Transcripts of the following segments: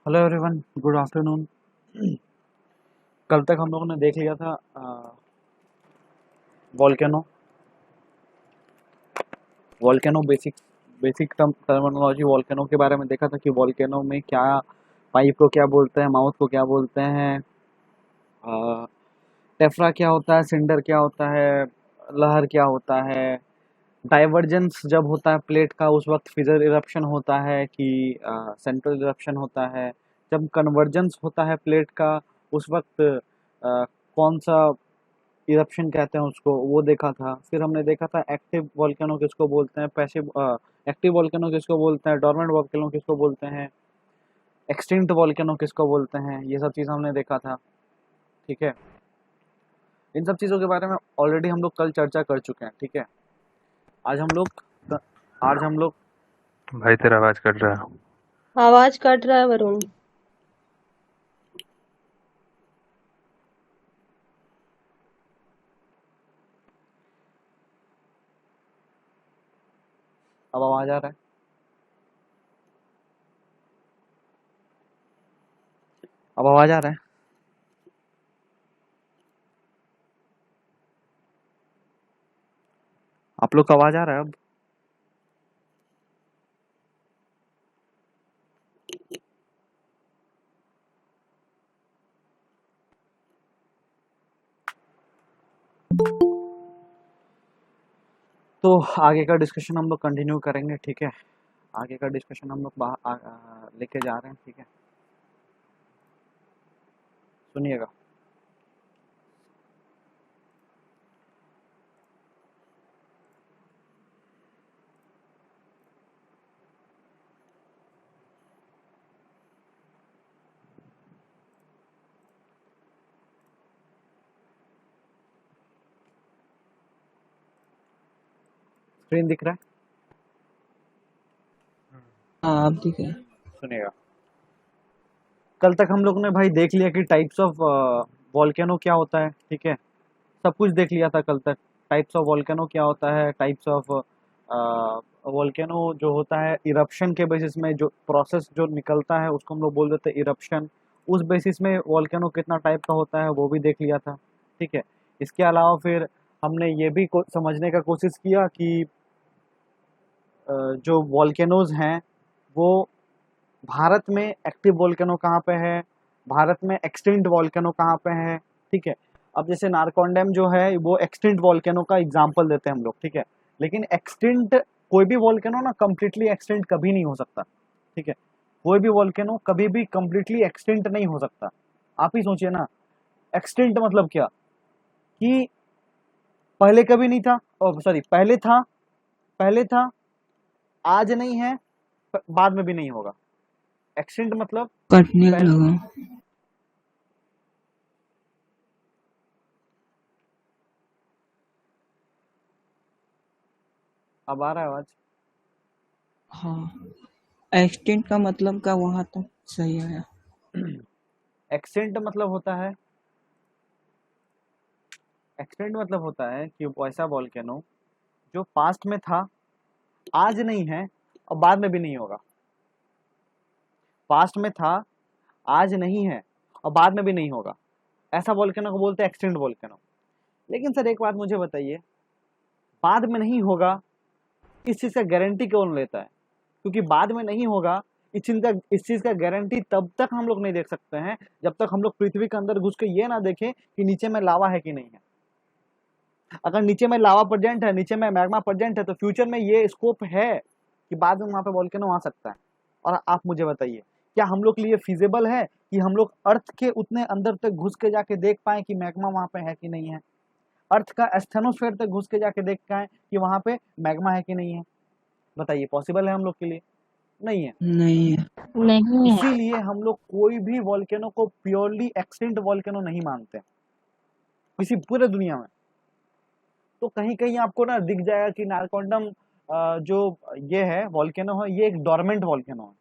Hello everyone, good afternoon. कल तक हम लोगों ने देख लिया था volcano. Volcano basic basic terminology volcano के बारे में देखा था कि वॉल्केनो में क्या, पाइप को क्या बोलते हैं, माउथ को क्या बोलते हैं, टेफ्रा क्या होता है, सिंडर क्या होता है, लहर क्या होता है, डाइवर्जेंस जब होता है प्लेट का उस वक्त फिजर इरप्शन होता है कि सेंट्रल इरप्शन होता है, जब कन्वर्जेंस होता है प्लेट का उस वक्त कौन सा इरप्शन कहते हैं उसको, वो देखा था। फिर हमने देखा था एक्टिव वॉल्केनो किसको बोलते हैं, पैसिव एक्टिव वॉल्केनो किसको बोलते हैं, डोर्मेंट वॉल्केनो किसको बोलते हैं, एक्सटिंक्ट वॉल्केनो किसको बोलते हैं, ये सब चीज़ हमने देखा था। ठीक है, इन सब चीज़ों के बारे में ऑलरेडी हम लोग कल चर्चा कर चुके हैं। ठीक है, आज हम लोग आज हम लोग भाई तेरा आवाज कट रहा है। आवाज कट रहा है वरुण। अब आवाज आ रहा है? अब आवाज आ रहा है? आप लोग का आवाज आ रहा है अब? तो आगे का डिस्कशन हम लोग कंटिन्यू करेंगे। ठीक है, आगे का डिस्कशन हम लोग लेके जा रहे हैं। ठीक है, सुनिएगा। स्क्रीन दिख रहा है? हाँ अब दिख रहा है। सुनिएगा, कल तक हम लोग ने भाई देख लिया कि टाइप्स ऑफ वॉल्केनो क्या होता है। ठीक है, सब कुछ देख लिया था कल तक। टाइप्स ऑफ वॉल्केनो क्या होता है, टाइप्स ऑफ वॉल्केनो जो होता है इरप्शन के बेसिस में जो प्रोसेस जो निकलता है उसको हम लोग बोल देते हैं इरप्शन। उस बेसिस में वॉल्केनो कितना टाइप का होता है वो भी देख लिया था। ठीक है, इसके अलावा फिर हमने ये भी समझने का कोशिश किया कि जो वॉल्केनोज हैं वो भारत में एक्टिव वॉल्केनो कहाँ पे है, भारत में एक्सटिंक्ट वॉल्केनो कहाँ पे है। ठीक है, अब जैसे नारकॉन डैम जो है वो एक्सटिंक्ट वॉल्केनो का एग्जांपल देते हैं हम लोग। ठीक है, लेकिन एक्सटिंक्ट कोई भी वॉल्केनो ना कंप्लीटली एक्सटिंक्ट कभी नहीं हो सकता। ठीक है, कोई भी वॉल्केनो कभी भी कंप्लीटली एक्सटिंक्ट नहीं हो सकता। आप ही सोचिए ना, एक्सटिंक्ट मतलब क्या, कि पहले कभी नहीं था, सॉरी पहले था, आज नहीं है, बाद में भी नहीं होगा। एक्सटिंक्ट मतलब कटने पहले। लगा। अब आ रहा है आवाज? हाँ, एक्सटेंट का मतलब का वहां तक सही आया। एक्सटेंट मतलब होता है, एक्सटेंट मतलब होता है कि वैसा वॉल्केनो जो पास्ट में था, आज नहीं है और बाद में भी नहीं होगा। पास्ट में था, आज नहीं है और बाद में भी नहीं होगा, ऐसा वॉल्केनो को बोलते हैं एक्सटेंट वॉल्केनो। लेकिन सर एक बात मुझे बताइए, बाद में नहीं होगा इस चीज का गारंटी कौन लेता है? क्योंकि बाद में नहीं होगा इस चीज का गारंटी तब तक हम लोग नहीं देख सकते हैं जब तक हम लोग पृथ्वी के अंदर घुस के ये ना देखें कि नीचे में लावा है कि नहीं है। अगर नीचे में लावा प्रेजेंट है, नीचे में मैग्मा प्रेजेंट है, तो फ्यूचर में ये स्कोप है कि बाद में वहां पे वॉल्केनो आ सकता है। और आप मुझे बताइए, क्या हम लोग के लिए फिजिबल है कि हम लोग अर्थ के उतने अंदर तक घुस के जाके देख पाए कि मैग्मा वहां पे है कि नहीं है? अर्थ का एस्थेनोस्फेयर तक घुस के जाके देख पाए कि वहां पे मैग्मा है कि नहीं है? बताइए, पॉसिबल है हम लोग के लिए? नहीं है। नहीं है। नहीं है। इसीलिए हम लोग कोई भी वॉल्केनो को प्योरली एक्सटिंक्ट वॉल्केनो नहीं मानते किसी पूरे दुनिया में। तो कहीं कहीं आपको ना दिख जाएगा कि नारकोंडम जो ये है वॉल्केनो है, ये एक डोरमेंट वॉल्केनो है।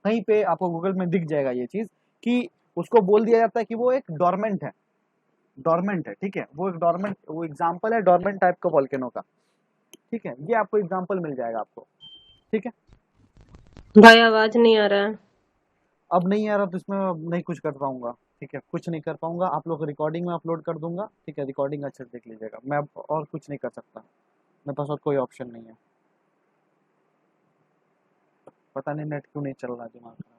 कहीं पे आपको गूगल में दिख जाएगा ये चीज कि उसको बोल दिया जाता है कि वो एक डोरमेंट है। डोरमेंट है, ठीक है, वो एक डोरमेंट, वो एग्जाम्पल है डोरमेंट टाइप का वॉल्केनो का। ठीक है, ये आपको एग्जाम्पल मिल जाएगा आपको। ठीक है, भाई आवाज नहीं आ रहा है। अब नहीं आ रहा तो इसमें अब नहीं कुछ कर पाऊंगा। ठीक है, कुछ नहीं कर पाऊंगा। आप लोग रिकॉर्डिंग में अपलोड कर दूंगा। ठीक है, रिकॉर्डिंग अच्छे से देख लीजिएगा। मैं अब और कुछ नहीं कर सकता, मेरे पास और कोई ऑप्शन नहीं है। पता नहीं नेट क्यों नहीं चल रहा, दिमाग खराब।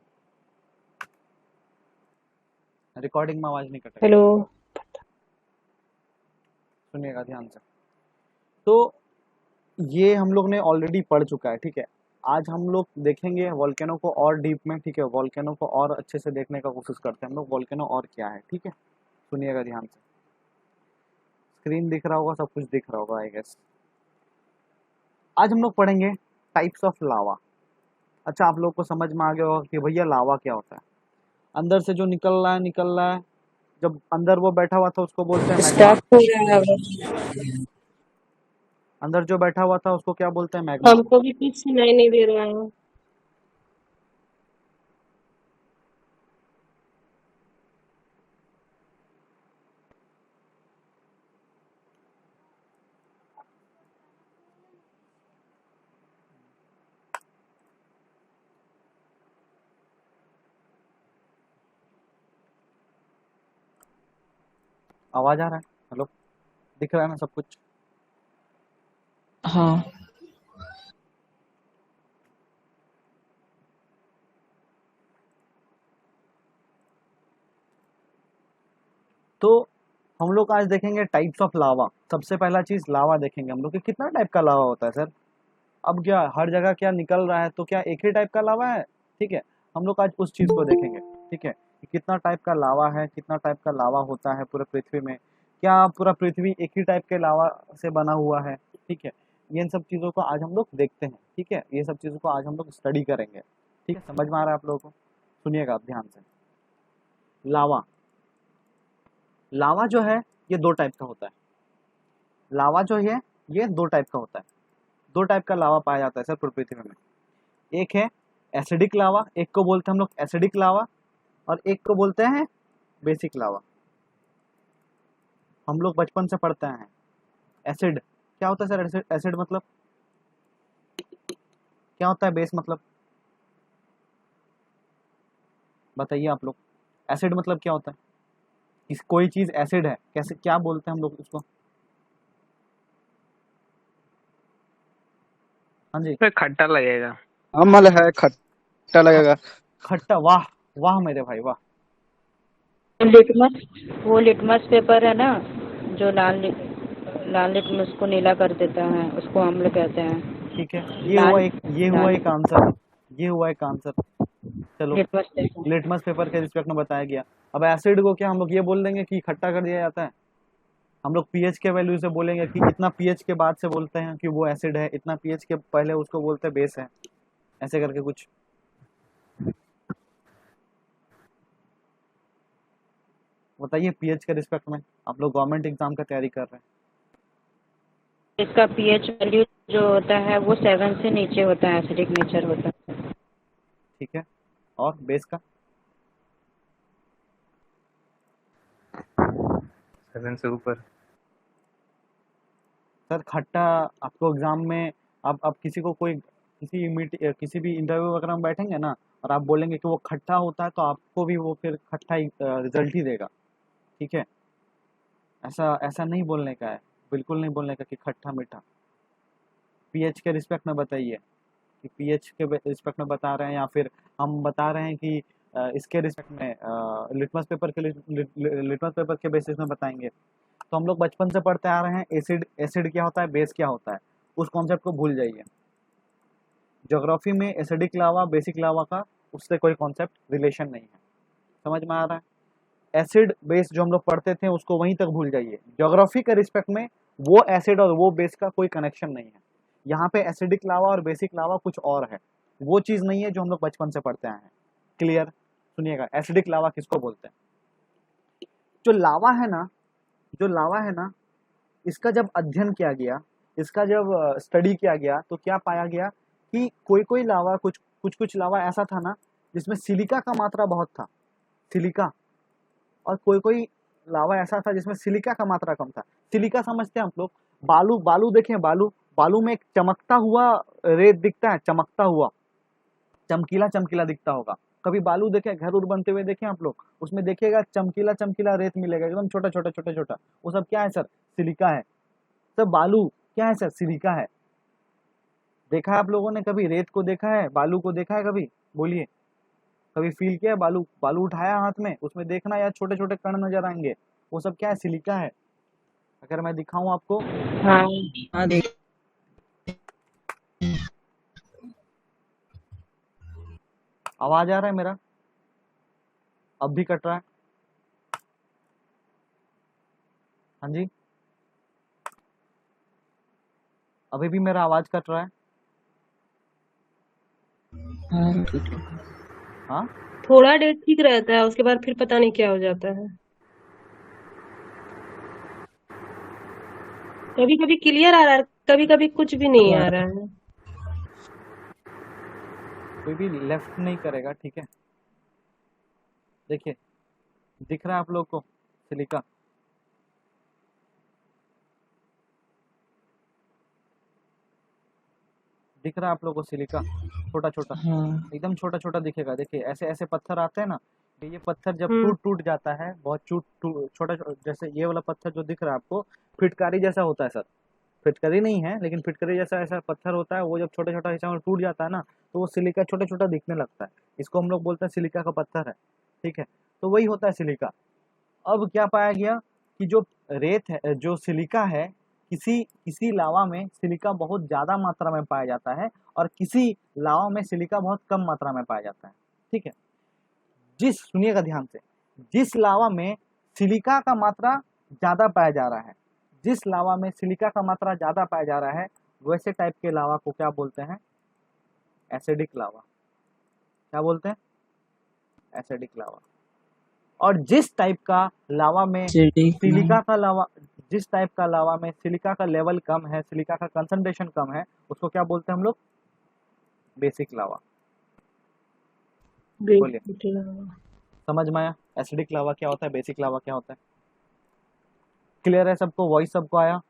रिकॉर्डिंग में आवाज नहीं कटेगा, हेलो। सुनिएगा ध्यान से। तो ये हम लोग ने ऑलरेडी पढ़ चुका है। ठीक है, आज हम लोग देखेंगे वॉल्केनो को और डीप में। ठीक है, वॉल्केनो को और अच्छे से देखने का कोशिश करते हैं हम लोग, वॉल्केनो और क्या है। ठीक है, सुनिएगा ध्यान से। स्क्रीन दिख रहा होगा, सब कुछ दिख रहा होगा आई गेस। आज हम लोग पढ़ेंगे टाइप्स ऑफ लावा। अच्छा, आप लोग को समझ में आ गया होगा कि भैया लावा क्या होता है। अंदर से जो निकल रहा है, जब अंदर वो बैठा हुआ था उसको बोलते हैं मैग्मा। स्टार्ट हो रहा है अब। अंदर जो बैठा हुआ था उसको क्या बोलते हैं? मैग्मा। हमको भी कुछ सुनाई नहीं दे रहा है। आवाज आ रहा है? हेलो, दिख रहा है ना सब कुछ? हाँ। तो हम लोग आज देखेंगे टाइप्स ऑफ लावा। सबसे पहला चीज लावा देखेंगे हम लोग कि कितना टाइप का लावा होता है सर। अब क्या हर जगह क्या निकल रहा है, तो क्या एक ही टाइप का लावा है? ठीक है, हम लोग आज उस चीज को देखेंगे। ठीक है, कि कितना टाइप का लावा है, कितना टाइप का लावा होता है पूरे पृथ्वी में, क्या पूरा पृथ्वी एक ही टाइप के लावा से बना हुआ है। ठीक है, ये सब चीजों को आज हम लोग देखते हैं। ठीक है, ये सब चीजों को आज हम लोग स्टडी करेंगे। ठीक है, समझ में आ रहा है आप लोगों को? सुनिएगा आप ध्यान से। लावा, लावा जो है ये दो टाइप का होता है। लावा जो है ये दो टाइप का होता है। दो टाइप का लावा पाया जाता है सर पूरी पृथ्वी में। एक है एसिडिक लावा, एक को बोलते हैं हम लोग एसिडिक लावा, और एक को बोलते हैं बेसिक लावा। हम लोग बचपन से पढ़ते हैं एसिड क्या होता है सर। एसिड, एसिड मतलब क्या होता है? बेस मतलब बताइए आप लोग। एसिड मतलब क्या होता है? इस कोई चीज एसिड है, कैसे क्या बोलते हैं हम लोग उसको? हाँ जी, पे खट्टा लगेगा। अमल है, खट्टा ख, लगेगा। खट्टा। वाह वाह मेरे भाई वाह। लिटमस, वो लिटमस पेपर है ना, जो लाल लिटमस को नीला कर देता है, उसको अम्ल कहते हैं। ठीक है, लाल ये हुआ लाल एक आंसर। ये हुआ एक आंसर। चलो, लिटमस पेपर। लिटमस पेपर के रिस्पेक्ट में बताया गया। अब एसिड को क्या हम लोग ये बोल देंगे कि खट्टा कर दिया जाता है? हम लोग पीएच के वैल्यू से बोलेंगे कि इतना पीएच के बाद से बोलते हैं कि वो एसिड है, इतना पीएच के पहले उसको बोलते हैं बेस है, ऐसे करके कुछ। बताइए पीएच के रिस्पेक्ट में। आप लोग गवर्नमेंट एग्जाम का तैयारी कर रहे हैं। इसका पीएच वैल्यू जो होता है वो 7 से नीचे होता है, एसिडिक नेचर होता है। ठीक है, और बेस का? 7 से ऊपर। सर खट्टा, आपको एग्जाम में आप किसी को कोई किसी भी इंटरव्यू वगैरह में बैठेंगे ना, और आप बोलेंगे कि वो खट्टा होता है, तो आपको भी वो फिर खट्टा ही रिजल्ट ही देगा। ठीक है, ऐसा ऐसा नहीं बोलने का है, बिल्कुल नहीं बोलने का कि खट्टा मीठा। पीएच के रिस्पेक्ट में बताइए कि पीएच के रिस्पेक्ट में बता रहे हैं, या फिर हम बता रहे हैं कि इसके रिस्पेक्ट में लिटमस पेपर के बेसिस में बताएंगे। तो हम लोग बचपन से पढ़ते आ रहे हैं एसिड, एसिड क्या होता है, बेस क्या होता है, उस कॉन्सेप्ट को भूल जाइए। ज्योग्राफी में एसिडिक लावा बेसिक लावा का उससे कोई कॉन्सेप्ट रिलेशन नहीं है। समझ में आ रहा है? एसिड बेस जो हम लोग पढ़ते थे उसको वहीं तक भूल जाइए। ज्योग्राफी के रिस्पेक्ट में वो एसिड और वो बेस का कोई कनेक्शन नहीं है। यहाँ पे एसिडिक लावा और बेसिक लावा कुछ और है, वो चीज नहीं है जो हम लोग बचपन से पढ़ते आए हैं। क्लियर? सुनिएगा, एसिडिक लावा किसको बोलते हैं? जो लावा है ना, जो लावा है ना, इसका जब अध्ययन किया गया, इसका जब स्टडी किया गया, तो क्या पाया गया कि कोई कोई लावा, कुछ लावा ऐसा था ना जिसमें सिलिका का मात्रा बहुत था, सिलिका। और कोई कोई लावा ऐसा था जिसमें सिलिका का मात्रा कम था। सिलिका समझते हैं आप लोग? बालू, बालू देखें, बालू, बालू में एक चमकता हुआ रेत दिखता है, चमकता हुआ। चमकीला चमकीला दिखता होगा। कभी बालू देखे, घर उर बनते हुए देखे आप लोग, उसमें देखिएगा चमकीला चमकीला रेत मिलेगा, एकदम छोटा छोटा छोटा छोटा। वो सब क्या है सर? सिलिका है। सब बालू क्या है सर? सिलिका है। देखा है आप लोगों ने कभी रेत को देखा है, बालू को देखा है कभी? बोलिए, कभी फील किया है? बालू बालू उठाया हाथ में, उसमें देखना यार छोटे छोटे कण नजर आएंगे, वो सब क्या है? सिलिका है। अगर मैं दिखाऊं आपको, हाँ हाँ देख आवाज आ रहा है मेरा? अब भी कट रहा है? हाँ जी, अभी भी मेरा आवाज कट रहा है? हाँ ठीक है। हाँ, थोड़ा देर ठीक रहता है, उसके बाद फिर पता नहीं क्या हो जाता है। कभी कभी क्लियर आ रहा है, कभी कभी कुछ भी नहीं आ रहा है। कोई भी लेफ्ट नहीं करेगा, ठीक है? देखिए, दिख रहा है आप लोग को सिलिका? दिख रहा है आप लोग को सिलिका? छोटा छोटा, हाँ एकदम छोटा छोटा दिखेगा। देखिए ऐसे ऐसे पत्थर आते हैं ना, ये पत्थर जब हम्म। टूट टूट जाता है, बहुत छोटा जैसे ये वाला पत्थर जो दिख रहा है आपको, फिटकारी जैसा होता है सर। फिटकरी नहीं है, लेकिन फिटकरी जैसा ऐसा पत्थर होता है। वो जब छोटा छोटा हिस्सा में टूट जाता है ना, तो वो सिलिका छोटा छोटा दिखने लगता है। इसको हम लोग बोलते हैं सिलिका का पत्थर है, ठीक है? तो वही होता है सिलिका। अब क्या पाया गया कि जो रेत है, जो सिलिका है, किसी किसी लावा में सिलिका बहुत ज्यादा मात्रा में पाया जाता है, और किसी लावा में सिलिका बहुत कम मात्रा में पाया जाता है, ठीक है? सुनिएगा ध्यान से, जिस लावा में सिलिका का मात्रा ज्यादा पाया जा रहा है, जिस लावा में सिलिका का मात्रा ज्यादा पाया जा रहा है, वैसे टाइप के लावा को क्या बोलते हैं? Acidic lava. क्या बोलते हैं? Acidic lava. और जिस टाइप का लावा में सिलिका का लावा, जिस टाइप का लावा में सिलिका का लेवल कम है, सिलिका का कंसंट्रेशन कम है, उसको क्या बोलते हैं हम लोग? बेसिक लावा। बोलिए, समझ में आया? एसिडिक लावा क्या होता है, बेसिक लावा क्या होता है? क्लियर है सबको? वॉइस सबको आया?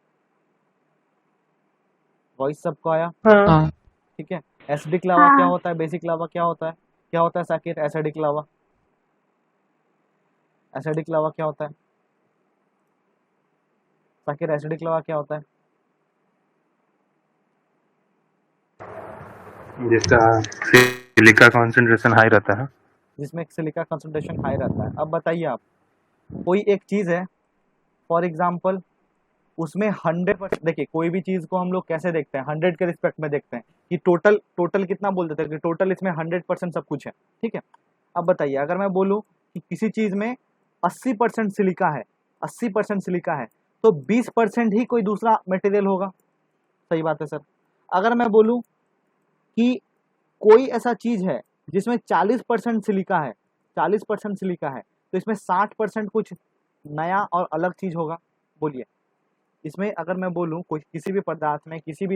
वॉइस सबको आया? हाँ ठीक है। एसिडिक लावा क्या होता है, बेसिक लावा क्या होता है? क्या होता है साकिर एसिडिक लावा? एसिडिक लावा क्या होता है साकिर? एसिडिक लावा क्या होता है? जिसका सिलिका कॉन्सेंट्रेशन हाई रहता है। जिसमें सिलिका कंसंट्रेशन हाई रहता है। अब बताइए आप, कोई एक चीज है, फॉर एग्जाम्पल उसमें 100%, देखिए कोई भी चीज को हम लोग कैसे देखते हैं? 100 के रिस्पेक्ट में देखते हैं कि टोटल टोटल कितना बोल देते हैं कि टोटल इसमें 100% सब कुछ है, ठीक है? अब बताइए, अगर मैं बोलूं कि किसी चीज में 80% सिलिका है, 80% सिलिका है, तो 20% ही कोई दूसरा मटेरियल होगा। सही बात है सर। अगर मैं बोलूं कि कोई ऐसा चीज है जिसमें 40% सिलिका है, 40% सिलिका है, तो इसमें 60% कुछ नया और अलग चीज होगा। बोलिए, इसमें अगर मैं बोलूं कोई किसी भी पदार्थ में, किसी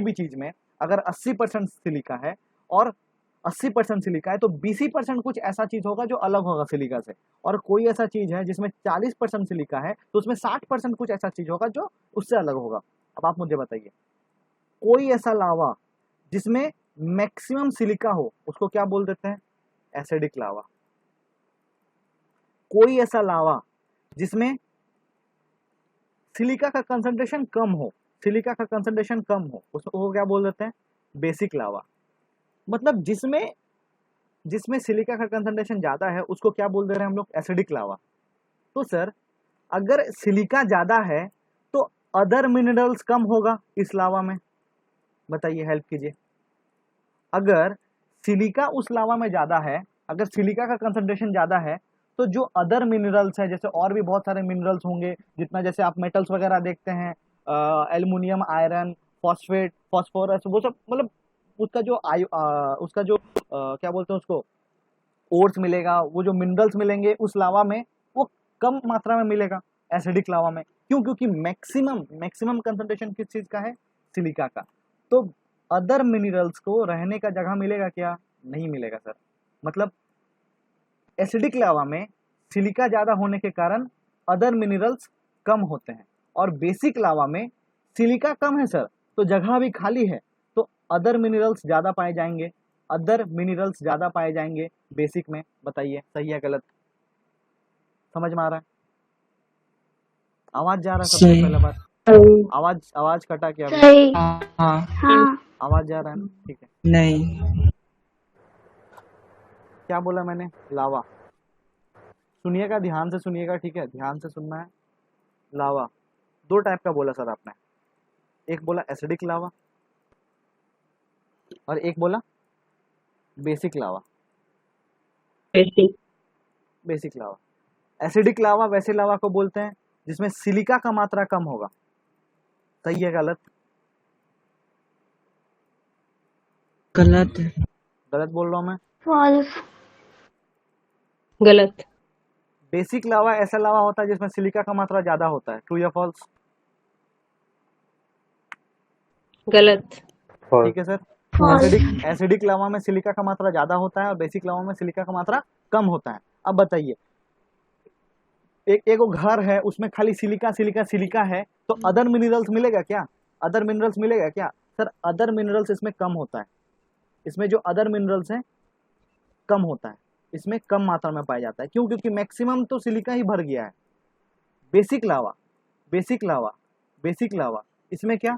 भी चीज में अगर 80% सिलिका है और 80% सिलिका है, तो 20% कुछ ऐसा चीज होगा जो अलग होगा सिलिका से। और कोई ऐसा चीज है जिसमें 40% सिलिका है, तो उसमें 60% कुछ ऐसा चीज होगा जो उससे अलग होगा। अब आप मुझे बताइए, कोई ऐसा लावा जिसमें मैक्सिमम सिलिका हो, उसको क्या बोल देते हैं? Acidic lava. कोई ऐसा लावा जिसमें सिलिका का कंसंट्रेशन कम हो, सिलिका का कंसंट्रेशन कम हो, उसको क्या बोल देते हैं? बेसिक लावा। मतलब जिसमें सिलिका का कंसंट्रेशन ज्यादा है, उसको क्या बोल दे रहे हैं हम लोग? Acidic lava. तो सर, अगर सिलिका ज्यादा है तो अदर मिनरल्स कम होगा इस लावा में। बताइए, हेल्प कीजिए। अगर सिलिका उस लावा में ज्यादा है, अगर सिलिका का कंसंट्रेशन ज्यादा है, तो जो अदर मिनरल्स है, जैसे और भी बहुत सारे मिनरल्स होंगे, जितना जैसे आप मेटल्स वगैरह देखते हैं, एल्युमिनियम, आयरन, फॉस्फेट, फॉस्फोरस, वो सब, मतलब उसका जो उसका जो क्या बोलते हैं उसको, ओर्स मिलेगा, वो जो मिनरल्स मिलेंगे उस लावा में, वो कम मात्रा में मिलेगा एसिडिक लावा में। क्यों? क्योंकि मैक्सिमम कंसंट्रेशन किस चीज का है? सिलिका का। तो अदर मिनरल्स को रहने का जगह मिलेगा क्या? नहीं मिलेगा सर। मतलब एसिडिक लावा में सिलिका ज्यादा होने के कारण अदर मिनरल्स कम होते हैं, और बेसिक लावा में सिलिका कम है सर, तो जगह भी खाली है, तो अदर मिनरल्स ज्यादा पाए जाएंगे। अदर मिनरल्स ज्यादा पाए जाएंगे बेसिक में। बताइए सही है गलत? समझ में आ रहा है? आवाज जा रहा है सबसे सही। पहले बात। सही। आवाज कटा क्या अभी? सही। हाँ हाँ। आवाज जा रहा है ना? ठीक है। नहीं। क्या बोला मैंने? लावा। सुनिएगा, ध्यान से सुनिएगा, ठीक है, ध्यान से सुनना है। लावा दो टाइप का बोला सर आपने, एक बोला एसिडिक लावा और एक बोला basic lava. Basic. Basic lava, acidic lava वैसे लावा को बोलते हैं जिसमें सिलिका का मात्रा कम होगा। सही है गलत? गलत है। गलत बोल रहा हूं मैं? फॉल्स। गलत। बेसिक लावा ऐसा लावा होता है जिसमें सिलिका का मात्रा ज्यादा होता है। ट्रू या फॉल्स? गलत। ठीक है सर। फॉल्स। एसिडिक लावा में सिलिका का मात्रा ज्यादा होता है और बेसिक लावा में सिलिका का मात्रा कम होता है। अब बताइए, एक घर है उसमें खाली सिलिका सिलिका सिलिका है, तो अदर मिनरल्स मिलेगा क्या? अदर मिनरल्स मिलेगा क्या? सर अदर मिनरल्स इसमें कम होता है। इसमें जो अदर मिनरल्स हैं कम होता है, इसमें कम मात्रा में पाया जाता है। क्यों? क्योंकि मैक्सिमम तो सिलिका ही भर गया है। Basic lava, basic lava, basic लावा, इसमें क्या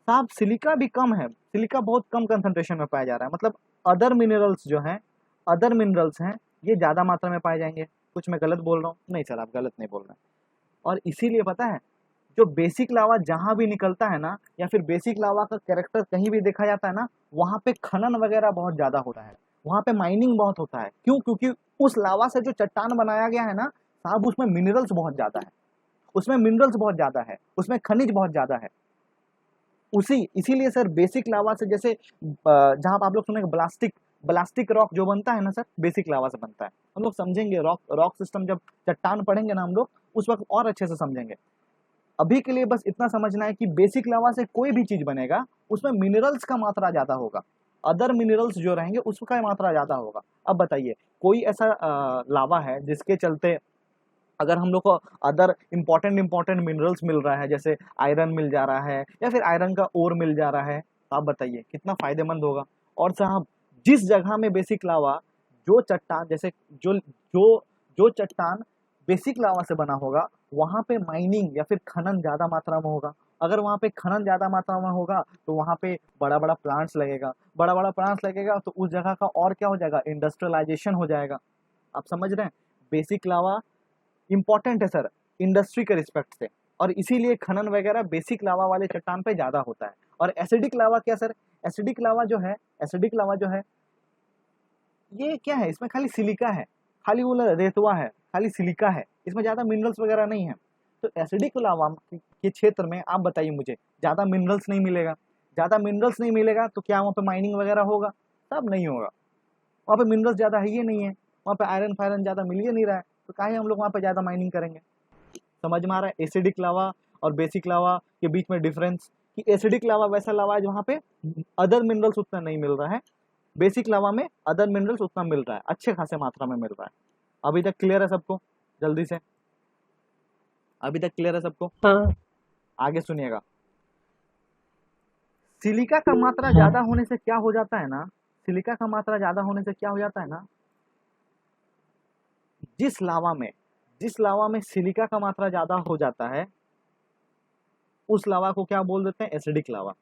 साहब सिलिका भी कम है, सिलिका बहुत कम कंसंट्रेशन में पाया जा रहा है। मतलब अदर मिनरल्स जो हैं, अदर मिनरल्स हैं, ये ज्यादा मात्रा में पाए जाएंगे। कुछ मैं गलत बोल रहा हूँ? नहीं सर आप गलत नहीं बोल रहे हैं। और इसीलिए पता है जो बेसिक लावा जहां भी निकलता है ना, या फिर बेसिक लावा का कैरेक्टर कहीं भी देखा जाता है ना, वहां पे खनन वगैरह बहुत ज्यादा होता है, वहां पे माइनिंग बहुत होता है। क्यों? क्योंकि उस लावा से जो चट्टान बनाया गया है ना साहब, उसमें मिनरल्स बहुत ज्यादा है, उसमें मिनरल्स बहुत ज्यादा है, उसमें खनिज बहुत ज्यादा है। इसीलिए सर बेसिक लावा से, जैसे जहां आप लोग सुनेंगे ब्लास्टिक रॉक जो बनता है ना सर, बेसिक लावा से बनता है। हम लोग समझेंगे रॉक सिस्टम, जब चट्टान पढ़ेंगे ना हम लोग उस वक्त और अच्छे से समझेंगे। अभी के लिए बस इतना समझना है कि बेसिक लावा से कोई भी चीज बनेगा उसमें मिनरल्स का मात्रा ज्यादा होगा, अदर मिनरल्स जो रहेंगे उसका मात्रा ज्यादा होगा। अब बताइए कोई ऐसा लावा है जिसके चलते अगर हम लोग को अदर इंपॉर्टेंट मिनरल्स मिल रहा है, जैसे आयरन मिल जा रहा है या फिर आयरन का ओर मिल जा रहा है, तो आप बताइए कितना फायदेमंद होगा। और साहब जिस जगह में बेसिक लावा, जो चट्टान, जैसे जो चट्टान बेसिक लावा से बना होगा वहां पे माइनिंग या फिर खनन ज्यादा मात्रा में होगा। अगर वहां पे खनन ज्यादा मात्रा में होगा तो वहां पे बड़ा बड़ा प्लांट्स लगेगा, बड़ा बड़ा प्लांट्स लगेगा तो उस जगह का और क्या हो जाएगा, इंडस्ट्रियलाइजेशन हो जाएगा। आप समझ रहे हैं? बेसिक लावा इंपॉर्टेंट है सर इंडस्ट्री के रिस्पेक्ट से, और इसीलिए खनन वगैरह बेसिक लावा वाले चट्टान पे ज्यादा होता है। और एसिडिक लावा क्या सर? एसिडिक लावा जो है ये क्या है, इसमें खाली सिलिका है, खाली वो रेतवा है, खाली सिलिका है, इसमें ज्यादा मिनरल्स वगैरह नहीं है। तो एसिडिक लावा के क्षेत्र में आप बताइए मुझे, ज्यादा मिनरल्स नहीं मिलेगा, ज्यादा मिनरल्स नहीं मिलेगा तो क्या वहाँ पे माइनिंग वगैरह होगा? सब नहीं होगा, वहाँ पे मिनरल्स ज्यादा है ही नहीं है, वहाँ पे आयरन फायरन ज्यादा मिल ही नहीं रहा है, तो काहे हम लोग वहाँ पे ज्यादा माइनिंग करेंगे? समझ में आ रहा है एसिडिक लावा और बेसिक लावा के बीच में डिफरेंस? कि एसिडिक लावा वैसा लावा है जहाँ पे अदर मिनरल्स उतना नहीं मिल रहा है, बेसिक लावा में अदर मिनरल्स उतना मिल रहा है, अच्छे खासे मात्रा में मिल रहा है। अभी तक क्लियर है सबको? जल्दी से, अभी तक क्लियर है सबको? हाँ। आगे सुनिएगा। सिलिका का मात्रा ज्यादा होने से क्या हो जाता है ना, सिलिका का मात्रा ज्यादा होने से क्या हो जाता है ना, जिस लावा में सिलिका का मात्रा ज्यादा हो जाता है उस लावा को क्या बोल देते हैं, एसिडिक लावा।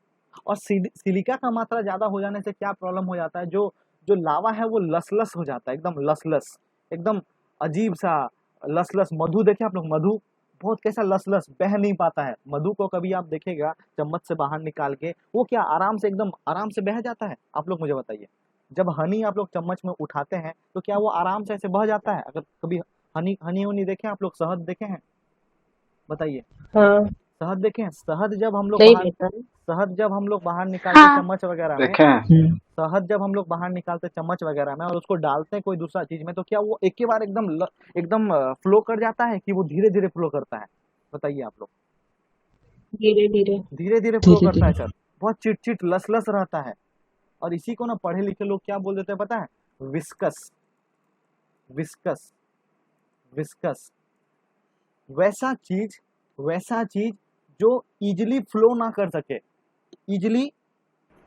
और सिलिका का मात्रा ज्यादा हो जाने से क्या प्रॉब्लम हो जाता है, जो लावा है वो लसलस हो जाता है, एकदम लसलस, एकदम अजीब सा लसलस। मधु देखे आप लोग, मधु बहुत कैसा लसलस, बह नहीं पाता है। मधु को कभी आप देखेगा चम्मच से बाहर निकाल के वो क्या आराम से, एकदम आराम से बह जाता है? आप लोग मुझे बताइए, जब हनी आप लोग चम्मच में उठाते हैं तो क्या वो आराम से ऐसे बह जाता है? अगर कभी हनी देखे आप लोग, शहद देखे हैं? बताइए, हाँ। शहद देखे हैं? शहद जब हम लोग नहीं बाहर, देखा। शहद जब हम लोग बाहर निकालते हाँ। चम्मच वगैरह में, देखे हैं? शहद जब हम लोग बाहर निकालते चम्मच वगैरह में और उसको डालते हैं कोई दूसरा चीज में, तो क्या वो एक ही बार एकदम फ्लो कर जाता है कि वो धीरे धीरे फ्लो करता है? बताइए आप लोग। धीरे धीरे। धीरे धीरे फ्लो धीरे करता है धीरे। सर, बहुत चिट लस रहता है। और इसी को ना पढ़े लिखे लोग क्या बोल देते हैं पता है, विस्कस। विस्कस विस्कस वैसा चीज जो इजिली फ्लो ना कर सके, इजिली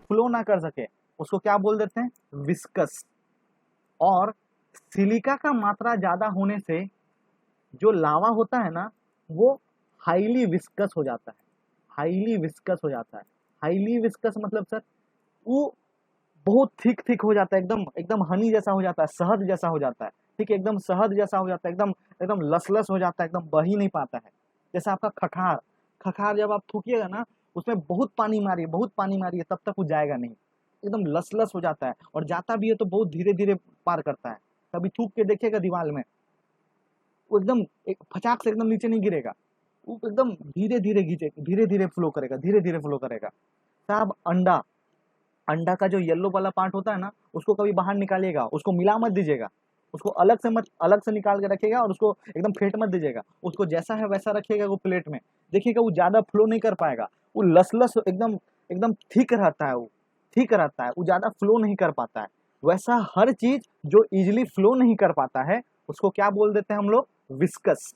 फ्लो ना कर सके। उसको क्या बोल देते हैं, विस्कस। और सिलिका का मात्रा ज्यादा होने से जो लावा होता है ना वो हाईली विस्कस हो जाता है, हाईली विस्कस हो जाता है। हाईली विस्कस मतलब सर वो बहुत थिक थिक हो जाता है, एकदम एकदम हनी जैसा हो जाता है, शहद जैसा हो जाता है, ठीक है, एकदम शहद जैसा हो जाता है, एकदम एकदम लसलस हो जाता है, एकदम बही नहीं पाता है। जैसे आपका खखार, खखार जब आप थूकिएगा ना उसमें बहुत पानी मारिए, बहुत पानी मारिए, तब तक वो जाएगा नहीं, एकदम लसलस हो जाता है, और जाता भी है तो बहुत धीरे धीरे पार करता है। कभी थूक के देखिएगा दीवार में, वो एकदम एक फचाक से एकदम नीचे नहीं गिरेगा, वो एकदम धीरे धीरे घींचे, धीरे धीरे फ्लो करेगा, धीरे धीरे फ्लो करेगा। साहब अंडा, अंडा का जो येलो वाला पार्ट होता है ना उसको कभी बाहर निकालिएगा, उसको मिला मत दीजिएगा, उसको अलग से मत, अलग से निकाल के रखिएगा, और उसको एकदम फेंट मत दीजिएगा, उसको जैसा है वैसा रखिएगा वो प्लेट में। देखिएगा वो ज्यादा फ्लो नहीं कर पाएगा, वो लसलस एकदम एकदम ठीक रहता है, वो ठीक रहता है, वो ज्यादा फ्लो नहीं कर पाता है। वैसा हर चीज जो इजिली फ्लो नहीं कर पाता है उसको क्या बोल देते हैं हम लोग, विस्कस।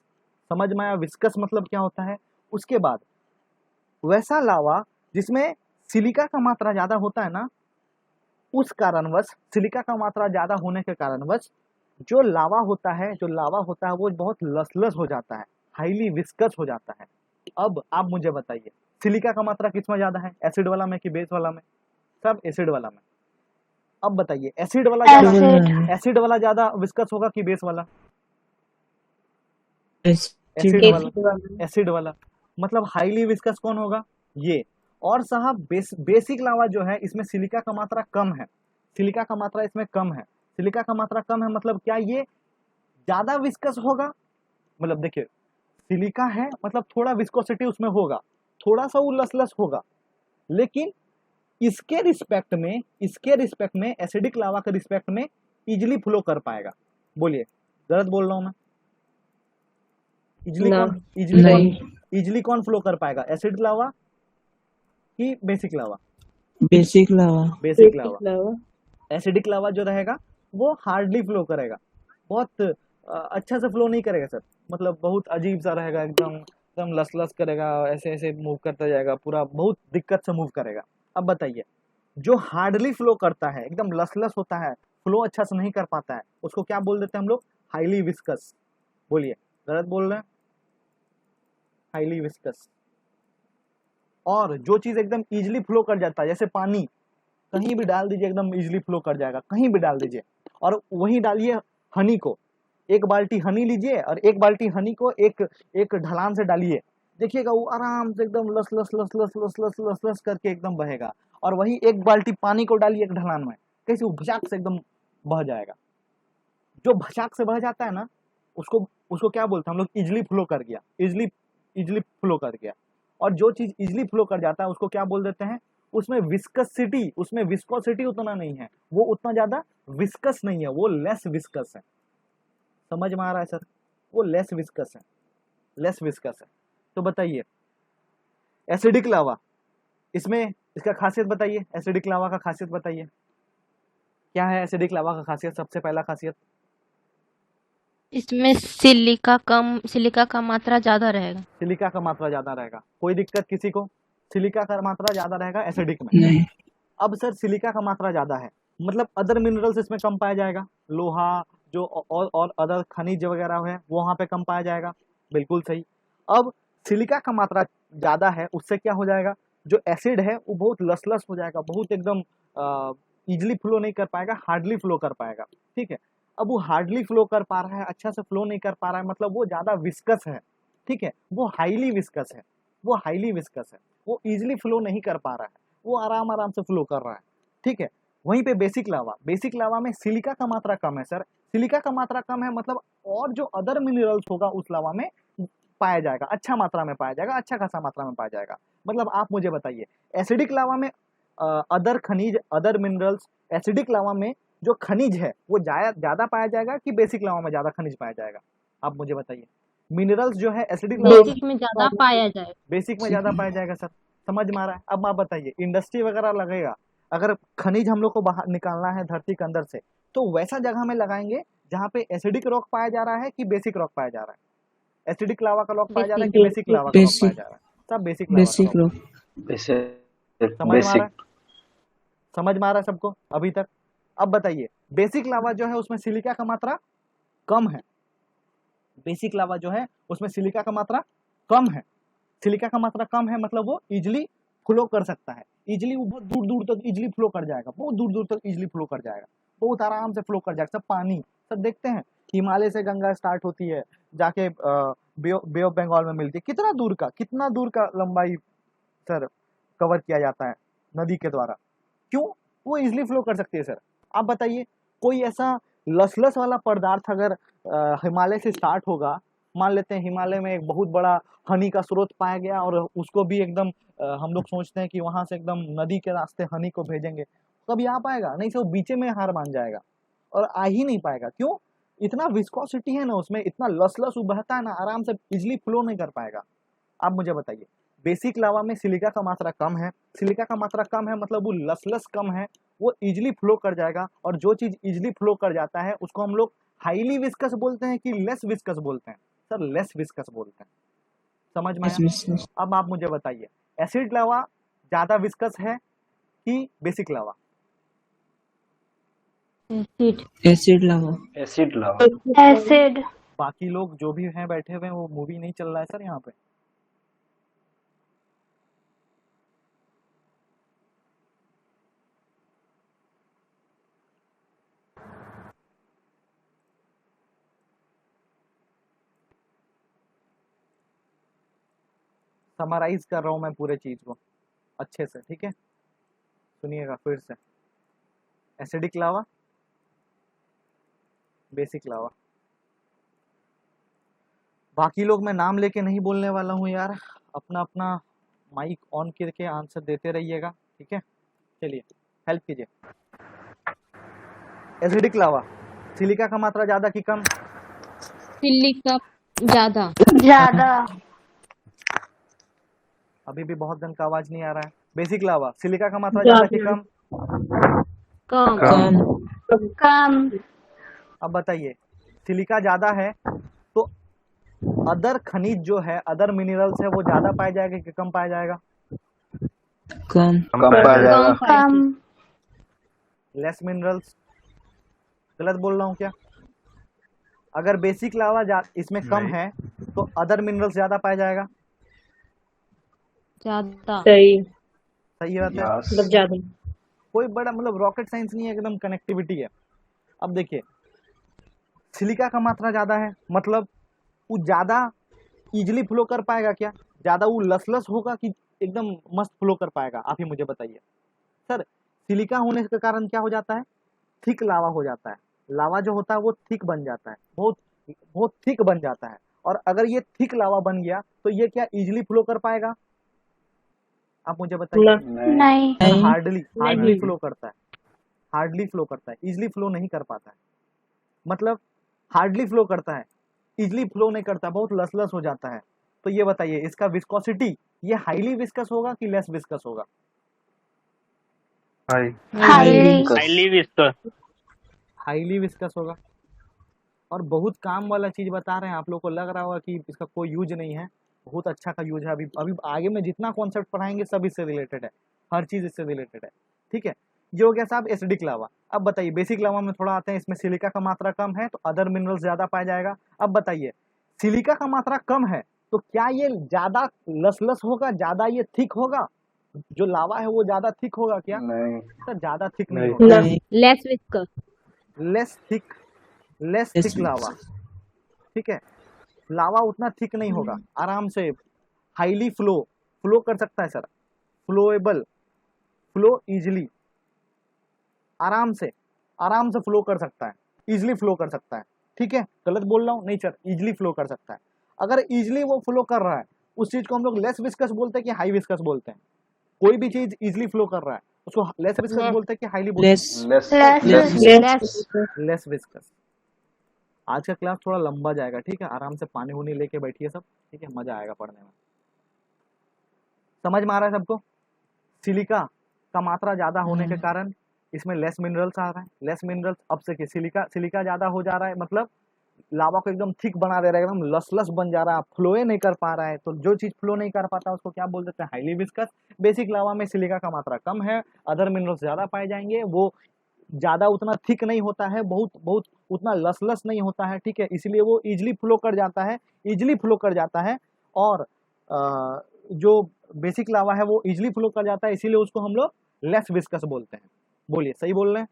समझ में आया विस्कस मतलब क्या होता है। उसके बाद वैसा लावा जिसमें सिलिका का मात्रा ज्यादा होता है ना, उस कारणवश, सिलिका का मात्रा ज्यादा होने के कारणवश जो लावा होता है, जो लावा होता है वो बहुत लसलस हो जाता है, हाईली विस्कस हो जाता है। अब आप मुझे बताइए सिलिका का मात्रा किसमें ज्यादा है, एसिड वाला में कि बेस वाला में? सब एसिड वाला में। अब बताइए एसिड वाला ज्यादा, एसिड एसिड वाला ज्यादा विस्कस होगा कि बेस वाला? एसिड एसिड वाला, एसिड वाला। एसिड वाला। मतलब हाईली विस्कस कौन होगा, ये। और साहब बेसिक लावा जो है इसमें सिलिका का मात्रा कम है, सिलिका का मात्रा इसमें कम है, सिलिका का मात्रा कम है, मतलब क्या ये ज्यादा विस्कस होगा? मतलब देखिए सिलिका है मतलब थोड़ा विस्कोसिटी उसमें होगा, थोड़ा सा वो लसलस होगा, लेकिन इसके रिस्पेक्ट में, इसके रिस्पेक्ट में, एसिडिक लावा के रिस्पेक्ट में इजिली फ्लो कर पाएगा। बोलिए गलत बोल रहा हूं मैं? इजिली ना। कौन, इजिली कौन, नहीं, इजिली कौन फ्लो कर पाएगा, एसिड लावा कि basic lava? Basic lava. Basic lava. Basic lava. Acidic lava जो रहेगा वो हार्डली फ्लो करेगा, बहुत अच्छा से फ्लो नहीं करेगा सर, मतलब बहुत अजीब सा रहेगा, एकदम एकदम लसलस करेगा, ऐसे ऐसे मूव करता जाएगा, पूरा बहुत दिक्कत से मूव करेगा। अब बताइए जो हार्डली फ्लो करता है, एकदम लसलस होता है, फ्लो अच्छा से नहीं कर पाता है, उसको क्या बोल देते हैं हम लोग, हाईली विस्कस। बोलिए गलत बोल रहे हैं, हाईली विस्कस। और जो चीज एकदम इजिली फ्लो कर जाता है, जैसे पानी कहीं भी डाल दीजिए एकदम इजिली फ्लो कर जाएगा, कहीं भी डाल दीजिए। और वहीं डालिए हनी को, एक बाल्टी हनी लीजिए और एक बाल्टी हनी को एक एक ढलान से डालिए, देखिएगा वो आराम से एकदम लस लस लस लस लस लस लस लस करके एकदम बहेगा। और वही एक बाल्टी पानी को डालिए एक ढलान में, कैसे वो भचाक से एकदम बह जाएगा। जो भचाक से बह जाता है ना उसको उसको क्या बोलते हैं हम लोग, इजिली फ्लो कर गया, इजिली इजिली फ्लो कर गया। और जो चीज इजिली फ्लो कर जाता है उसको क्या बोल देते हैं, उसमें विस्कसिटी, उसमें विस्कोसिटी उतना नहीं है, वो उतना ज्यादा विस्कस नहीं है, वो लेस विस्कस है। समझ में आ रहा है सर, वो लेस विस्कस है, लेस विस्कस है। तो बताइए एसिडिक लावा, इसमें इसका खासियत बताइए, एसिडिक लावा का खासियत बताइए क्या है। एसिडिक लावा का खासियत, सबसे पहला खासियत, इसमें सिलिका का मात्रा ज्यादा रहेगा। सिलिका का मात्रा ज्यादा रहेगा। कोई दिक्कत किसी को, सिलिका का मात्रा ज्यादा रहेगा एसिडिक में। नहीं, अब सर सिलिका का मात्रा ज्यादा है मतलब अदर मिनरल्स इसमें कम पाया जाएगा, लोहा जो और अदर खनिज वगैरह है वो वहां पे कम पाया जाएगा, बिल्कुल सही। अब सिलिका का मात्रा ज्यादा है, उससे क्या हो जाएगा, जो एसिड है वो बहुत लसलस हो जाएगा, बहुत एकदम इजिली फ्लो नहीं कर पाएगा, हार्डली फ्लो कर पाएगा, ठीक है। अब वो हार्डली फ्लो कर पा रहा है, अच्छा से फ्लो नहीं कर पा रहा है, मतलब वो ज्यादा विस्कस है, ठीक है, वो हाईली विस्कस है, वो हाईली विस्कस है, वो इजिली फ्लो नहीं कर पा रहा है, वो आराम आराम से फ्लो कर रहा है, ठीक है। वहीं पे बेसिक लावा, बेसिक लावा में सिलिका का मात्रा कम है सर, सिलिका का मात्रा कम है मतलब और जो अदर मिनरल्स होगा उस लावा में पाया जाएगा, अच्छा मात्रा में पाया जाएगा, अच्छा खासा मात्रा में पाया जाएगा। मतलब आप मुझे बताइए एसिडिक लावा में अदर खनिज, अदर मिनरल्स, एसिडिक लावा में जो खनिज है वो ज्यादा पाया जाएगा कि बेसिक लावा में ज्यादा खनिज पाया जाएगा? आप मुझे बताइए। मिनरल्स जो है एसिडिक लावा में, बेसिक में ज्यादा पाया जाए। बेसिक में ज्यादा पाया जाएगा सर, समझ में आ रहा है। अब आप बताइए इंडस्ट्री वगैरह लगेगा, अगर खनिज हम लोग को बाहर निकालना है धरती के अंदर से, तो वैसा जगह में लगाएंगे जहाँ पे एसिडिक रॉक पाया जा रहा है कि बेसिक रॉक पाया जा रहा है, एसिडिक लावा का रॉक पाया जा रहा है कि बेसिक लावा का रॉक पाया जा रहा है? सब बेसिक लावा का बेसिक रॉक, रॉक। बेसिक समझ में आ रहा है। समझ में आ रहा है सबको अभी तक? अब बताइए, बेसिक लावा जो है उसमें सिलिका का मात्रा कम है। बेसिक लावा जो है उसमें सिलिका का मात्रा कम है। सिलिका का मात्रा कम है मतलब वो इजिली फ्लो कर सकता है। इजिली वो बहुत दूर दूर तक इजिली फ्लो कर जाएगा, बहुत दूर दूर तक इजिली फ्लो कर जाएगा, बहुत आराम से फ्लो कर जाएगा। सब पानी, सब देखते हैं हिमालय से गंगा स्टार्ट होती है, जाके बे ऑफ बंगाल में मिलती है। कितना दूर का लंबाई सर कवर किया जाता है नदी के द्वारा। क्यों? वो इजिली फ्लो कर सकती है सर। आप बताइए, कोई ऐसा लसलस वाला पदार्थ अगर हिमालय से स्टार्ट होगा, मान लेते हैं हिमालय में एक बहुत बड़ा हनी का स्रोत पाया गया और उसको भी एकदम हम लोग सोचते हैं कि वहां से एकदम नदी के रास्ते हनी को भेजेंगे, कभी आ पाएगा नहीं? से वो बीचे में हार मान जाएगा और आ ही नहीं पाएगा। क्यों? इतना विस्कोसिटी है ना उसमें, इतना लसलस बहता है ना, आराम से इजिली फ्लो नहीं कर पाएगा। आप मुझे बताइए, बेसिक लावा में सिलिका का मात्रा कम है। सिलिका का मात्रा कम है मतलब वो लसलस कम है, वो इजिली फ्लो कर जाएगा। और जो चीज इजिली फ्लो कर जाता है उसको हम लोग हाईली विस्कस बोलते हैं कि लेस विस्कस बोलते हैं? सर लेस विस्कस बोलते हैं। समझ में आया? अब आप मुझे बताइए, एसिड लावा ज्यादा विस्कस है कि बेसिक लावा? एसिड। एसिड लावा। एसिड लावा। एसिड। बाकी लोग जो भी हैं बैठे हुए हैं वो मूवी नहीं चल रहा है सर यहाँ पे। समराइज कर रहा हूं मैं पूरे चीज को अच्छे से, ठीक है? सुनिएगा फिर से। एसिडिक लावा, बेसिक लावा। बाकी लोग मैं नाम लेके नहीं बोलने वाला हूँ यार, अपना अपना माइक ऑन करके आंसर देते रहिएगा, ठीक है? चलिए हेल्प कीजिए। एसिडिक लावा, सिलिका का मात्रा ज्यादा कि कम? सिलिका ज्यादा। ज्यादा। अभी भी बहुत जन का आवाज नहीं आ रहा है। बेसिक लावा, सिलिका का मात्रा ज्यादा कि कम? कम। कम। कम। अब बताइए, सिलिका ज्यादा है तो अदर खनिज जो है, अदर मिनरल्स है, वो ज्यादा पाया जाएगा कि कम पाया जाएगा? कम। कम पाया जाएगा। कम। Less minerals? गलत बोल रहा हूँ क्या? अगर बेसिक लावा इसमें कम नहीं। है तो अदर मिनरल्स ज्यादा पाया जाएगा? ज्यादा। सही। सही बात है। यस। मतलब ज्यादा। कोई बड़ा मतलब रॉकेट साइंस नहीं है, एकदम कनेक्टिविटी है। अब देखिए, सिलिका का मात्रा ज्यादा है मतलब वो ज्यादा इजिली फ्लो कर पाएगा क्या? ज्यादा वो लसलस होगा कि एकदम मस्त फ्लो कर पाएगा? आप ही मुझे बताइए सर। सिलिका होने के कारण क्या हो जाता है? थिक लावा हो जाता है। लावा जो होता है वो थिक बन जाता है, बहुत बहुत थिक बन जाता है। और अगर ये थिक लावा बन गया तो ये क्या इजिली फ्लो कर पाएगा? आप मुझे बताइए। ना। नहीं। नहीं। हार्डली नहीं। फ्लो करता है, हार्डली फ्लो करता है, इजिली फ्लो नहीं कर पाता है। मतलब हार्डली फ्लो करता है, इजिली फ्लो नहीं करता, बहुत लसलस हो जाता है। तो ये बताइए, इसका विस्कोसिटी ये हाईली विस्कस होगा कि लेस विस्कस होगा? हाई। हाईली। हाईली विस्कस होगा। और बहुत काम वाला चीज बता रहे हैं, आप लोग को लग रहा होगा कि इसका कोई यूज नहीं है, बहुत अच्छा का यूज है। अभी अभी आगे में जितना कॉन्सेप्ट पढ़ाएंगे सब इससे रिलेटेड है, हर चीज इससे रिलेटेड है, ठीक है? ये हो गया साहब एसिडिक लावा। अब बताइए, बेसिक लावा में थोड़ा आते हैं। इसमें सिलिका का मात्रा कम है तो अदर मिनरल्स ज्यादा पाया जाएगा। अब बताइए, सिलिका का मात्रा कम है तो क्या ये ज्यादा लसलस होगा, ज्यादा ये थिक होगा? जो लावा है वो ज्यादा थिक होगा क्या? नहीं। सर ज्यादा थिक नहीं नहीं। होगा, ना। नहीं। Less viscous. लेस थिक लावा, ठीक है? लावा उतना थिक नहीं होगा, आराम से हाईली फ्लो कर सकता है सर, फ्लोएबल, फ्लो इजिली, आराम से फ्लो कर सकता है, इजिली फ्लो कर सकता है, ठीक है? गलत बोल रहा हूँ? नहीं सर, इजिली फ्लो कर सकता है। अगर इजिली वो फ्लो कर रहा है उस चीज को हम लोग लेस विस्कस बोलते हैं कि हाई विस्कस बोलते हैं? कोई भी चीज इजिली फ्लो कर रहा है उसको लेस विस्कस Less. बोलते हैं कि हाईली बोलते लेस। लेस। हैं? Less viscous. आज का क्लास थोड़ा लंबा जाएगा, ठीक है? आराम से पानी वानी लेके बैठिए सब, ठीक है? मजा आएगा पढ़ने में। समझ में आ रहा है सबको? सिलिका का मात्रा ज्यादा होने के कारण इसमें लेस मिनरल्स आ रहा है। लेस मिनरल्स अब से सिलिका ज्यादा हो जा रहा है मतलब लावा को एकदम थिक बना दे रहा है, एकदम लस बन जा रहा है, फ्लो नहीं कर पा रहा है। तो जो चीज फ्लो नहीं कर पाता उसको क्या बोल देते हैं? Highly viscous. बेसिक लावा में सिलिका का मात्रा कम है, अदर मिनरल्स ज्यादा पाए जाएंगे, वो ज्यादा उतना थिक नहीं होता है, बहुत बहुत उतना लस नहीं होता है, ठीक है, इसलिए वो इजिली फ्लो कर जाता है, इजिली फ्लो कर जाता है। और जो बेसिक लावा है वो इजिली फ्लो कर जाता है, इसीलिए उसको हम लोग लेस विस्कस बोलते हैं। बोलिए, सही बोल रहे हैं?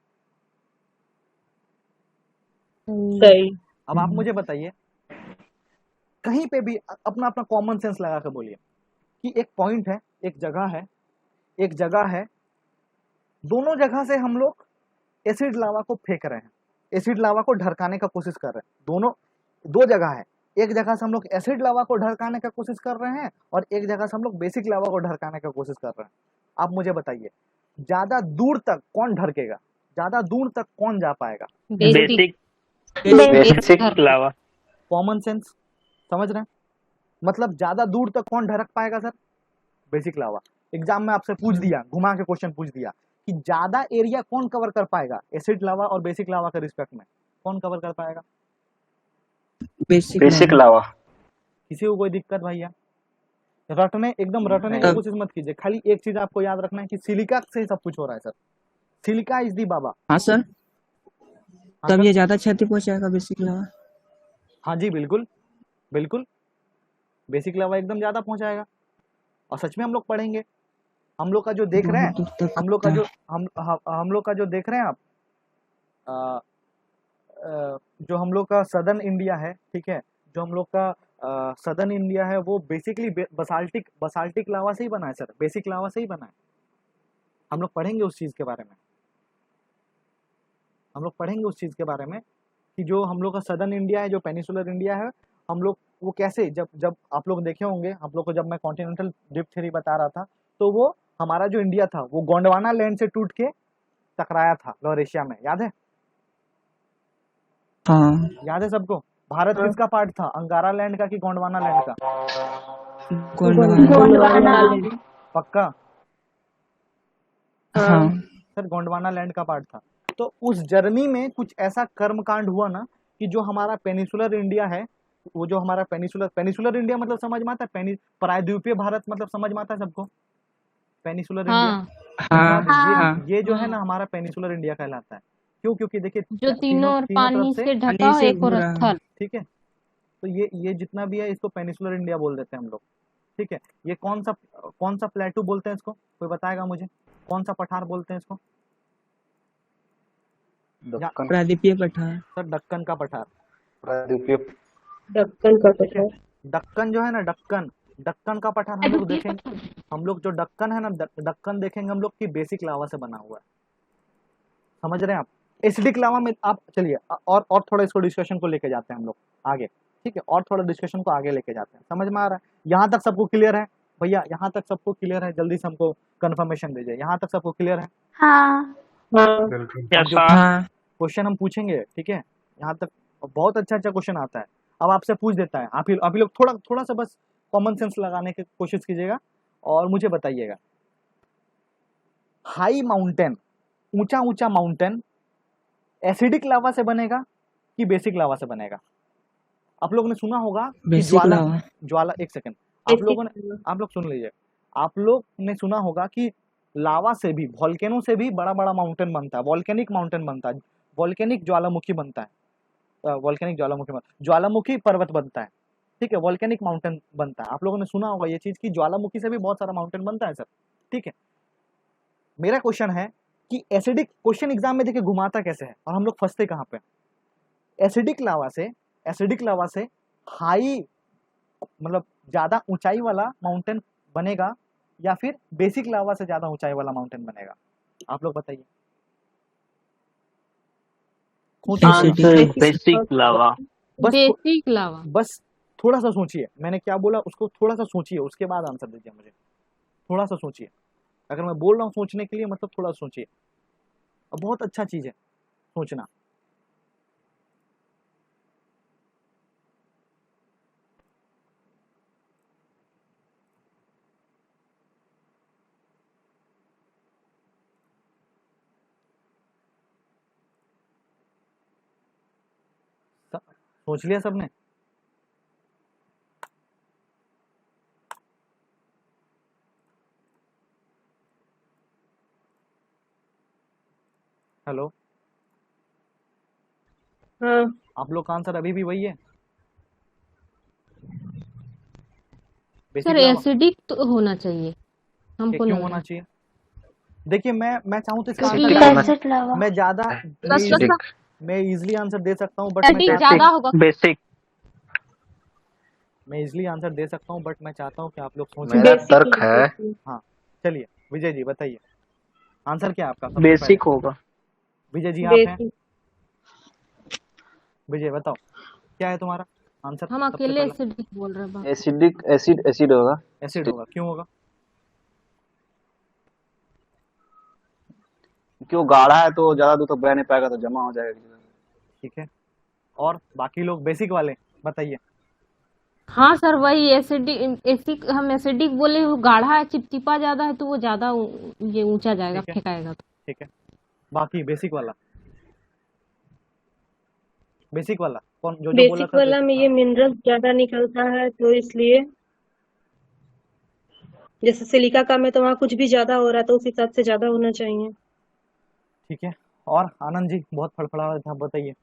सही। अब आप मुझे बताइए, कहीं पे भी अपना अपना कॉमन सेंस लगा कर बोलिए कि एक पॉइंट है, एक जगह है, दोनों जगह से हम लोग एसिड लावा को फेंक रहे हैं, एसिड लावा को ढरकाने का कोशिश कर रहे हैं। दोनों दो जगह है, एक जगह से हम लोग एसिड लावा को ढरकाने का कोशिश कर रहे हैं और एक जगह से हम लोग बेसिक लावा को ढरकाने का कोशिश कर रहे हैं। आप मुझे बताइए, ज्यादा दूर तक कौन ढरकेगा, ज्यादा दूर तक कौन जा पाएगा? बेसिक बेसिक लावा। कॉमन सेंस समझ रहे हैं? मतलब ज्यादा दूर तक कौन ढरक पाएगा सर? बेसिक लावा। एग्जाम में आपसे पूछ दिया, घुमा के क्वेश्चन पूछ दिया कि ज्यादा एरिया कौन कवर कर पाएगा एसिड लावा और बेसिक लावा के रिस्पेक्ट में, कौन कवर कर पाएगा? बेसिक लावा। किसी को कोई दिक्कत भैया? रटने एकदम रटने की नहीं। कोशिश मत कीजिए, खाली एक चीज आपको याद रखना है कि सिलिका से ही सब कुछ हो रहा है सर। सिलिका इज दी बाबा। हाँ सर, हाँ तब सर, ये ज्यादा क्षति पहुंचाएगा बेसिक लावा। हाँ जी बिल्कुल बिल्कुल, बेसिक लावा एकदम ज्यादा पहुंचाएगा। और सच में हम लोग पढ़ेंगे, हम लोग का जो देख रहे हैं, बहुत दूर तक हम लोग का करता जो है। हम लोग का जो देख रहे हैं आप, अ, जो हम लोग का सदर्न इंडिया है, ठीक है, जो हम लोग का सदर्न इंडिया है वो बेसिकली बसाल्टिक लावा से ही बना है सर, बेसिक लावा से ही बना है। हम लोग पढ़ेंगे उस चीज के बारे में, हम लोग पढ़ेंगे उस चीज के बारे में कि जो हम लोग का सदर्न इंडिया है, जो पेनिसुलर इंडिया है, हम लोग वो कैसे, जब जब आप लोग देखे होंगे, आप लोग को जब मैं कॉन्टिनेंटल ड्रिफ्ट थ्योरी बता रहा था, तो वो हमारा जो इंडिया था वो गोंडवाना लैंड से टूट के टकराया था लोअर एशिया में, याद है? हाँ, याद है सबको? भारत किसका पार्ट था, अंगारा लैंड का कि गोंडवाना लैंड का? गोंडवाना। पक्का? हाँ, सर गोंडवाना लैंड का पार्ट था। तो उस जर्नी में कुछ ऐसा कर्मकांड हुआ ना कि जो हमारा पेनिसुलर इंडिया है, वो जो हमारा पेनिसुलर इंडिया मतलब समझ में आता है, प्रायद्वीपीय भारत मतलब समझ में आता है सबको, पेनिसुलर इंडिया। हाँ, हाँ, ये जो है ना हमारा पेनिसुलर इंडिया कहलाता है। क्यों? क्योंकि देखिए जो तीनों और तीनों तरफ पानी से, से ढका पानी हो से एक और घिरा है। स्थल। ठीक है, तो ये जितना भी है इसको पेनिसुलर इंडिया बोल देते हैं हम लोग, ठीक है। ये कौन सा प्लेटू बोलते हैं इसको, कोई बताएगा मुझे? कौन सा पठार बोलते हैं इसको? प्रायद्वीपीय पठार। सर दक्कन का पठार। दक्कन का पठार। दक्कन जो है ना, दक्कन का पठार हम लोग देखेंगे, हम लोग जो दक्कन है ना, दक्कन देखेंगे हम लोग की बेसिक लावा से बना हुआ है। समझ रहे हैं आप? एसिडिक लावा में आप चलिए और थोड़ा इसको डिस्कशन को लेके जाते हैं हम लोग आगे, ठीक है, और थोड़ा डिस्कशन को आगे लेके जाते हैं। समझ में आ रहा है? यहाँ तक सबको क्लियर है भैया? यहाँ तक सबको क्लियर है? जल्दी से हमको कंफर्मेशन दीजिए, यहाँ तक सबको क्लियर है? हाँ हाँ। बिल्कुल। अब जो हाँ, क्वेश्चन हम पूछेंगे, ठीक है, यहाँ तक बहुत अच्छा क्वेश्चन आता है। अब आपसे पूछ देता है, आप ही लोग थोड़ा सा बस कॉमन सेंस लगाने की कोशिश कीजिएगा और मुझे बताइएगा, हाई माउंटेन, ऊंचा माउंटेन एसिडिक लावा से बनेगा कि बेसिक लावा से बनेगा? आप लोगों ने सुना होगा कि बेसिक लावा। ज्वाला, एक सेकंड, आप लोग सुन लीजिए, आप लोग ने सुना होगा कि लावा से भी, वॉल्केनो से भी बड़ा बड़ा माउंटेन बनता है, वॉल्केनिक माउंटेन बनता है, वॉल्केनिक ज्वालामुखी बनता है, ज्वालामुखी पर्वत बनता है, ठीक है, वॉल्केनिक माउंटेन बनता है। आप लोगों ने सुना होगा ये चीज कि ज्वालामुखी से भी बहुत सारा माउंटेन बनता है सर, ठीक है। मेरा क्वेश्चन है कि एसिडिक, क्वेश्चन एग्जाम में देखिए घुमाता कैसे है और हम लोग फंसते कहाँ पे? एसिडिक लावा से हाई मतलब ज्यादा ऊंचाई वाला माउंटेन बनेगा या फिर बेसिक लावा से ज्यादा ऊंचाई वाला माउंटेन बनेगा? आप लोग बताइए। Basic lava. बेसिक लावा। बस थोड़ा सा सोचिए, मैंने क्या बोला उसको थोड़ा सा सोचिए, उसके बाद आंसर दीजिए मुझे। थोड़ा सा सोचिए, अगर मैं बोल रहा हूँ सोचने के लिए मतलब थोड़ा सोचिए, बहुत अच्छा चीज है सोचना। सोच लिया सबने? हेलो, हाँ आप लोग का आंसर अभी भी वही है? बेसिक सर लावा एसिडिक तो होना चाहिए हमको क्यों लग होना रहा है, चाहिए? देखिए मैं चाहूँ तो इसका क्योंकि आंसर एसिड लावा मैं ज्यादा एसिडिक मैं इजीली आंसर दे सकता हूँ, बट मैं एसिडिक चाहता ज्यादा होगा। बेसिक मैं इजीली आंसर दे सकता हूँ, बट मैं चाहता हूँ कि आप लोग सोचें। मेरा बेसिक तर्क है हाँ, चलिए विजय जी बताइए, आंसर क्या है आपका सबसे पहले? बेसिक होगा। विजय जी आप हैं? बेसिक विजय बताओ क्या है तुम्हारा आंसर हम सबसे अकेले पहला? एसिडिक बोल रहे हैं बस। एसिडिक एसिड होगा। एसिड होगा, क्यों होगा? क्यों गाढ़ा है तो ज्यादा दूर तक बह नहीं पाएगा तो जमा हो जाएगा। ठीक है, और बाकी लोग बेसिक वाले बताइए। हाँ सर वही एसिडिक हम एसिडिक बोले, वो गाढ़ा है चिपचिपा ज्यादा है तो वो ज्यादा ये ऊंचा जाएगा ठीक है, फेंकाएगा तो। ठीक है, बाकी बेसिक वाला कौन जो जो बोला बेसिक था वाला में हाँ, ये मिनरल ज्यादा निकलता है तो इसलिए, जैसे सिलिका का में तो वहाँ कुछ भी ज्यादा हो रहा है तो उस हिसाब से ज्यादा होना चाहिए। ठीक है। और आनंद जी बहुत फड़फड़ा रहा था, बताइए।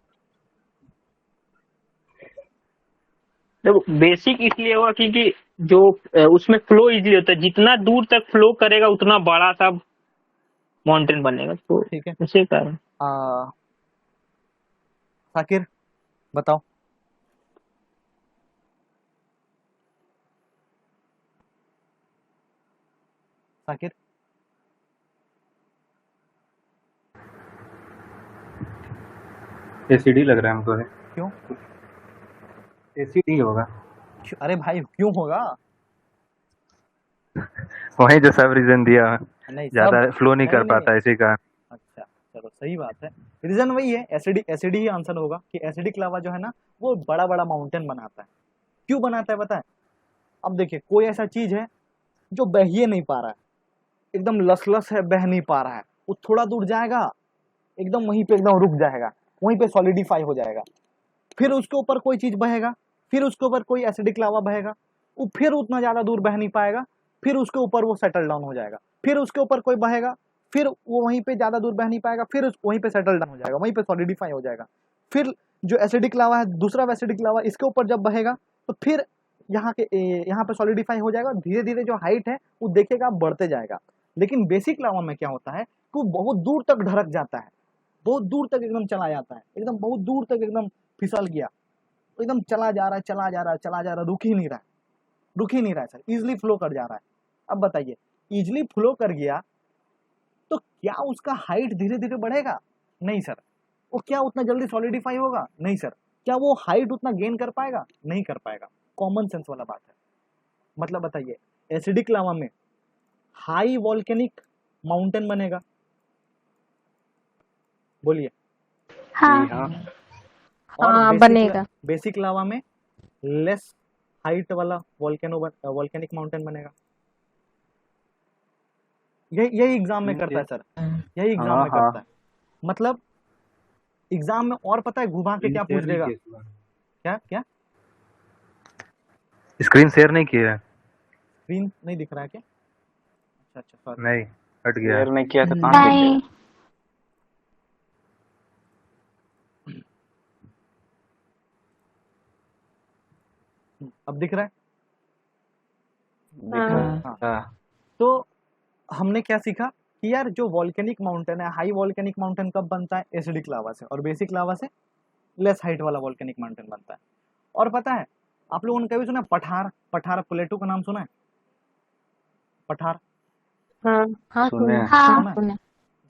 देखो बेसिक इसलिए होगा क्योंकि जो उसमें फ्लो इजीली होता है, जितना दूर तक फ्लो करेगा उतना बड़ा सा माउंटेन बनेगा, तो ठीक है, इसी कारण। साकिर बताओ। साकिर एसिड ही लग रहा है हमको। क्यों? एसिड ही होगा। अरे भाई क्यों होगा? वही जो सब रीजन दिया, नहीं ज्यादा सब फ्लो नहीं कर नहीं पाता इसी का। अच्छा चलो सही बात है, रीजन वही है, एसिडिक ही आंसर होगा कि एसिडिक लावा जो है ना वो बड़ा बड़ा माउंटेन बनाता है। क्यों बनाता है पता है? अब देखिए कोई ऐसा चीज है जो बह ही नहीं पा रहा है, एकदम लसलस है, बह नहीं पा रहा है, वो थोड़ा दूर जाएगा एकदम वहीं पे एकदम रुक जाएगा, वहीं पे सॉलिडिफाई हो जाएगा, फिर उसके ऊपर कोई चीज बहेगा, फिर उसके ऊपर कोई एसिडिक लावा बहेगा, वो फिर उतना ज्यादा दूर बह नहीं पाएगा, फिर उसके ऊपर वो सेटल डाउन हो जाएगा, फिर उसके ऊपर कोई बहेगा, फिर वो वहीं पे ज्यादा दूर बह नहीं पाएगा, फिर वहीं पे सेटल डाउन हो जाएगा, वहीं पे सॉलिडिफाई हो जाएगा, फिर जो एसिडिक लावा है दूसरा एसिडिक लावा इसके ऊपर जब बहेगा तो फिर यहाँ पे सॉलिडिफाई हो जाएगा, धीरे धीरे जो हाइट है वो देखेगा बढ़ते जाएगा। लेकिन बेसिक लावा में क्या होता है कि वो बहुत दूर तक ढरक जाता है, बहुत दूर तक एकदम चला जाता है, एकदम बहुत दूर तक एकदम फिसल गया, तो एकदम चला जा रहा है चला जा रहा है चला जा रहा है, रुक ही नहीं रहा है सर, इजिली फ्लो कर जा रहा है। अब बताइए इजिली फ्लो कर गया तो क्या उसका हाइट धीरे धीरे बढ़ेगा? नहीं सर। वो क्या उतना जल्दी सॉलिडिफाई होगा? नहीं सर। क्या वो हाइट उतना गेन कर पाएगा? नहीं कर पाएगा। कॉमन सेंस वाला बात है। मतलब बताइए एसिडिक लावा में हाई वॉल्केनिक माउंटेन बनेगा, बोलिए। हाँ और हाँ बनेगा। बेसिक लावा में लेस हाइट वाला वॉल्केनिक माउंटेन बनेगा। यही एग्जाम में करता है सर, यही एग्जाम में करता है। मतलब एग्जाम में और पता है घुमा के क्या पूछ देगा? क्या क्या स्क्रीन शेयर नहीं किया है? स्क्रीन नहीं दिख रहा है क्या? अच्छा सॉरी। नहीं, हट गया। शेयर नहीं किया तो कहाँ नहीं अब दिख रहा है? हाँ हाँ। तो हमने क्या सीखा कि यार जो वॉल्केनिक माउंटेन है, हाई वॉल्केनिक माउंटेन कब बनता है? एसिडिक लावा से, और बेसिक लावा से लेस हाइट वाला वॉल्केनिक माउंटेन बनता है। और पता है आप लोगों ने कभी सुना पठार प्लेटू का नाम सुना है? पठार हाँ हाँ सुने सुने सुना है? सुने।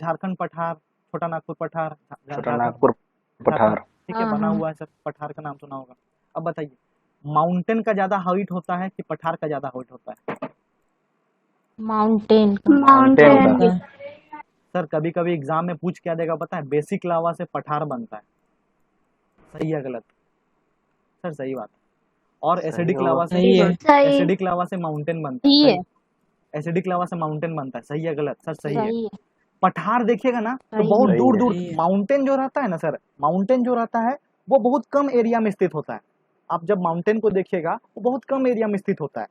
झारखंड पठार, छोटा नागपुर पठार, छोटा नागपुर पठार। ठीक है, बना हुआ है सर, पठार का नाम सुना होगा। अब बताइए माउंटेन का ज्यादा हाइट होता है कि पठार का ज्यादा हाइट होता है? माउंटेन का। माउंटेन सर कभी कभी एग्जाम में पूछ क्या देगा पता है? बेसिक लावा से पठार बनता है। सही है गलत? सर सही बात है। और एसिडिक लावा से सही है। एसिडिक लावा से माउंटेन बनता सही है। एसिडिक लावा से माउंटेन बनता है। सही है गलत? सर सही है। सही है। पठार देखिएगा ना तो सही बहुत है। दूर दूर सही है। माउंटेन जो रहता है ना सर, माउंटेन जो रहता है वो बहुत कम एरिया में स्थित होता है। आप जब माउंटेन को देखिएगा वो बहुत कम एरिया में स्थित होता है।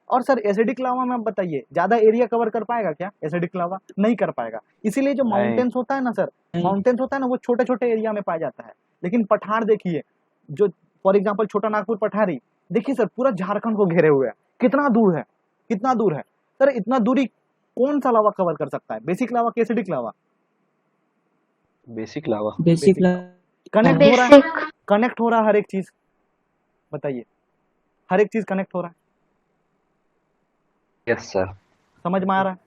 और सर एसिडिक लावा में आप बताइए ज्यादा एरिया कवर कर पाएगा क्या? एसिडिक लावा नहीं कर पाएगा। इसीलिए जो नहीं। माउंटेन्स होता है ना सर, माउंटेन्स होता है ना, वो छोटे छोटे एरिया में पाया जाता है। लेकिन पठार देखिए, जो फॉर एग्जाम्पल छोटा नागपुर पठारी देखिए सर, पूरा झारखंड को घेरे हुए है। कितना दूर है, कितना दूर है सर? इतना दूरी कौन सा लावा कवर कर सकता है? बेसिक लावा कि acidic lava? Basic lava. Basic connect हो रहा है, कनेक्ट हो रहा है हर एक चीज, बताइए, हर एक चीज कनेक्ट हो रहा है। Yes sir. समझ में आ रहा है?